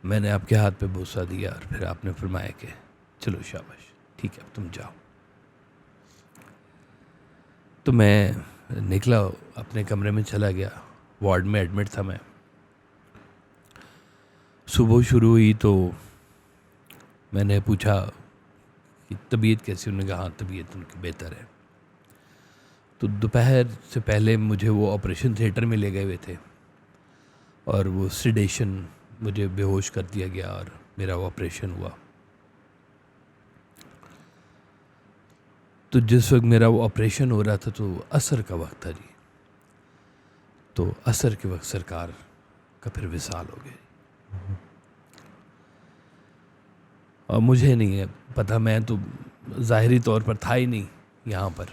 میں نے آپ کے ہاتھ پہ بوسہ دیا، اور پھر آپ نے فرمایا کہ چلو شاباش، ٹھیک ہے اب تم جاؤ. تو میں نکلا، اپنے کمرے میں چلا گیا. وارڈ میں ایڈمٹ تھا میں. صبح شروع ہوئی تو میں نے پوچھا کہ طبیعت کیسی، انہوں نے کہا ہاں طبیعت ان کی بہتر ہے. تو دوپہر سے پہلے مجھے وہ آپریشن تھیٹر میں لے گئے ہوئے تھے، اور وہ سیڈیشن مجھے بے ہوش کر دیا گیا، اور میرا وہ آپریشن ہوا. تو جس وقت میرا وہ آپریشن ہو رہا تھا تو عصر کا وقت تھا جی. تو عصر کے وقت سرکار کا پھر وصال ہو گیا. اور مجھے نہیں ہے پتہ، میں تو ظاہری طور پر تھا ہی نہیں یہاں پر.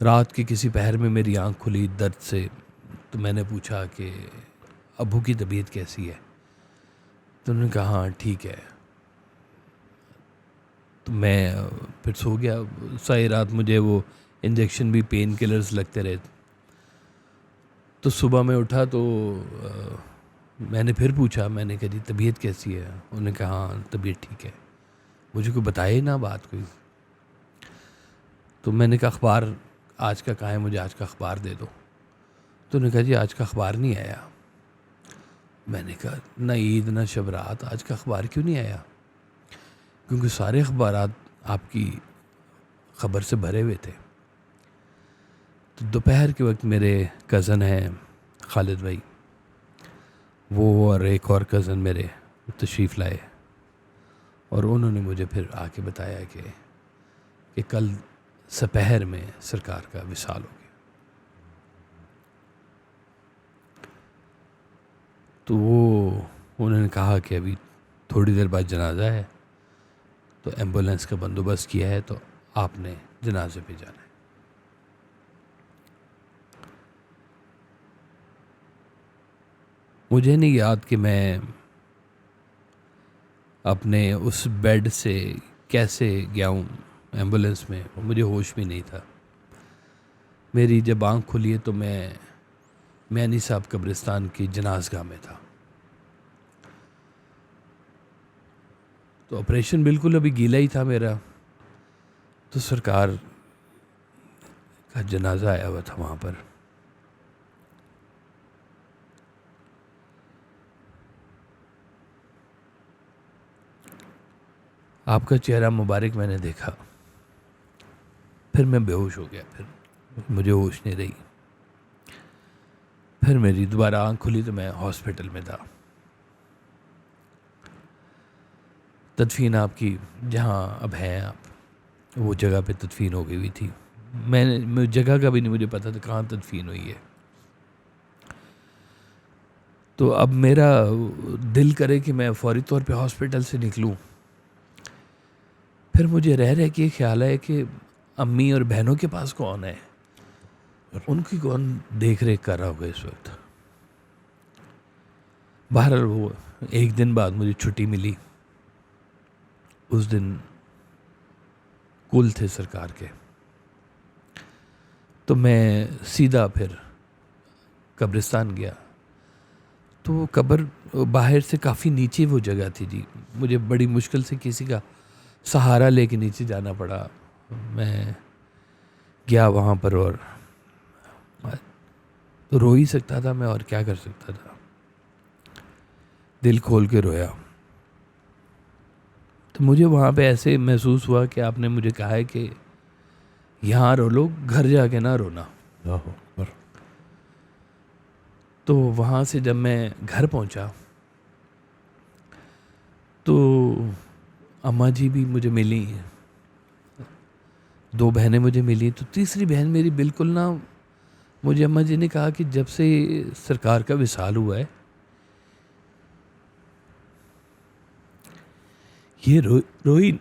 رات کے کسی پہر میں میری آنکھ کھلی درد سے، تو میں نے پوچھا کہ ابو کی طبیعت کیسی ہے؟ تو انہوں نے کہا ہاں ٹھیک ہے. تو میں پھر سو گیا. ساری رات مجھے وہ انجیکشن بھی پین کلرز لگتے رہے. تو صبح میں اٹھا تو میں نے پھر پوچھا، میں نے کہا جی طبیعت کیسی ہے؟ انہوں نے کہا ہاں طبیعت ٹھیک ہے. مجھے کوئی بتایا ہی نہ بات کوئی. تو میں نے کہا اخبار آج کا کہاں ہے، مجھے آج کا اخبار دے دو. تو انہوں نے کہا جی آج کا اخبار نہیں آیا. میں نے کہا نہ عید نہ شب رات، آج کا اخبار کیوں نہیں آیا؟ کیونکہ سارے اخبارات آپ کی خبر سے بھرے ہوئے تھے. تو دوپہر کے وقت میرے کزن ہیں خالد بھائی، وہ اور ایک اور کزن میرے تشریف لائے، اور انہوں نے مجھے پھر آ کے بتایا کہ کل سپہر میں سرکار کا وصال ہو گیا. تو وہ انہوں نے کہا کہ ابھی تھوڑی دیر بعد جنازہ ہے، تو ایمبولینس کا بندوبست کیا ہے، تو آپ نے جنازے پہ جانا ہے. مجھے نہیں یاد کہ میں اپنے اس بیڈ سے کیسے گیا ہوں ایمبولینس میں، مجھے ہوش بھی نہیں تھا. میری جب آنکھ کھلی ہے تو میں میانی صاحب قبرستان کی جنازگاہ میں تھا. تو آپریشن بالکل ابھی گیلا ہی تھا میرا، تو سرکار کا جنازہ آیا ہوا تھا وہاں پر. آپ کا چہرہ مبارک میں نے دیکھا، پھر میں بے ہوش ہو گیا، پھر مجھے ہوش نہیں رہی. پھر میری دوبارہ آنکھ کھلی تو میں ہاسپٹل میں تھا. تدفین آپ کی جہاں اب ہیں آپ، وہ جگہ پہ تدفین ہو گئی ہوئی تھی. میں جگہ کا بھی نہیں مجھے پتا تھا کہاں تدفین ہوئی ہے. تو اب میرا دل کرے کہ میں فوری طور پہ ہاسپٹل سے نکلوں. پھر مجھے رہ کے خیال ہے کہ امی اور بہنوں کے پاس کون ہے، ان کی کون دیکھ ریکھ کر رہا ہوگا اس وقت. بہرحال وہ ایک دن بعد مجھے چھٹی ملی. اس دن کل تھے سرکار کے. تو میں سیدھا پھر قبرستان گیا. تو وہ قبر باہر سے کافی نیچے وہ جگہ تھی جی. مجھے بڑی مشکل سے کسی کا سہارا لے کے نیچے جانا پڑا. میں گیا وہاں پر اور رو ہی سکتا تھا میں، اور کیا کر سکتا تھا. دل کھول کے رویا. تو مجھے وہاں پہ ایسے محسوس ہوا کہ آپ نے مجھے کہا ہے کہ یہاں رو لو، گھر جا کے نہ رونا. اللہ اکبر. تو وہاں سے جب میں گھر پہنچا تو اماں جی بھی مجھے ملی، 2 بہنیں مجھے ملی. تو تیسری بہن میری بالکل نہ، مجھے اماں جی نے کہا کہ جب سے سرکار کا وصال ہوا ہے یہ روئی.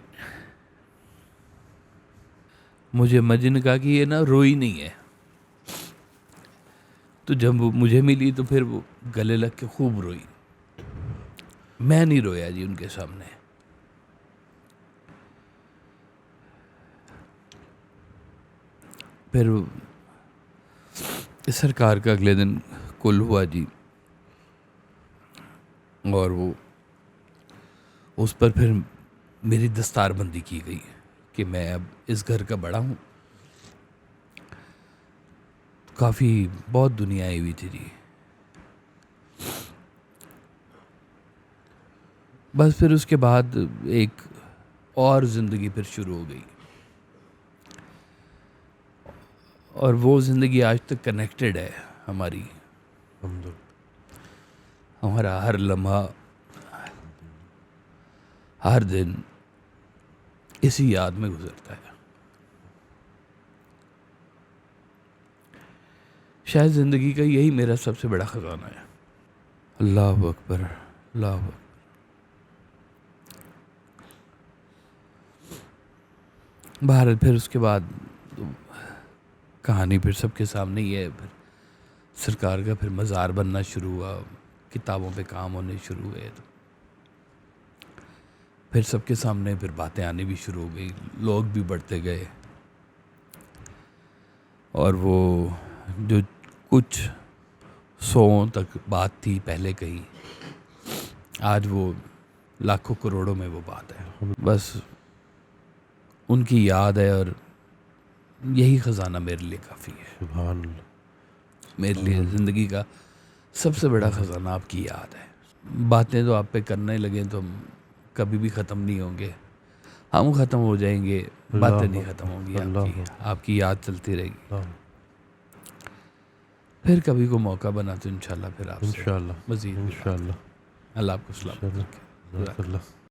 مجھے مجد نے کہا کہ یہ نا روئی نہیں ہے. تو جب وہ مجھے ملی تو پھر وہ گلے لگ کے خوب روئی. میں نہیں رویا جی ان کے سامنے. پھر سرکار کا اگلے دن کل ہوا جی, اور وہ اس پر پھر میری دستار بندی کی گئی کہ میں اب اس گھر کا بڑا ہوں. کافی بہت دنیا آئی ہوئی تھی جی. بس پھر اس کے بعد ایک اور زندگی پھر شروع ہو گئی, اور وہ زندگی آج تک کنیکٹڈ ہے ہماری. ہمارا ہر لمحہ, ہر دن اسی یاد میں گزرتا ہے. شاید زندگی کا یہی میرا سب سے بڑا خزانہ ہے. اللہ اکبر, اللہ اکبر. بہرحال پھر اس کے بعد کہانی پھر سب کے سامنے ہی ہے. پھر سرکار کا پھر مزار بننا شروع ہوا, کتابوں پہ کام ہونے شروع ہوئے, تو پھر سب کے سامنے پھر باتیں آنی بھی شروع ہو گئی, لوگ بھی بڑھتے گئے, اور وہ جو کچھ سوؤں تک بات تھی پہلے کہی, آج وہ لاکھوں کروڑوں میں وہ بات ہے. بس ان کی یاد ہے, اور یہی خزانہ میرے لیے کافی ہے. سبحان اللہ. میرے لیے زندگی کا سب سے بڑا خزانہ آپ کی یاد ہے. باتیں تو آپ پہ کرنے لگیں تو ہم کبھی بھی ختم نہیں ہوں گے. ہم ختم ہو جائیں گے, باتیں نہیں ختم ہوں گی. آپ کی یاد چلتی رہے گی. پھر کبھی کو موقع بنا تو انشاءاللہ پھر آپ سے انشاءاللہ مزید. انشاءاللہ. اللہ آپ کو سلامت رکھے. اللہ.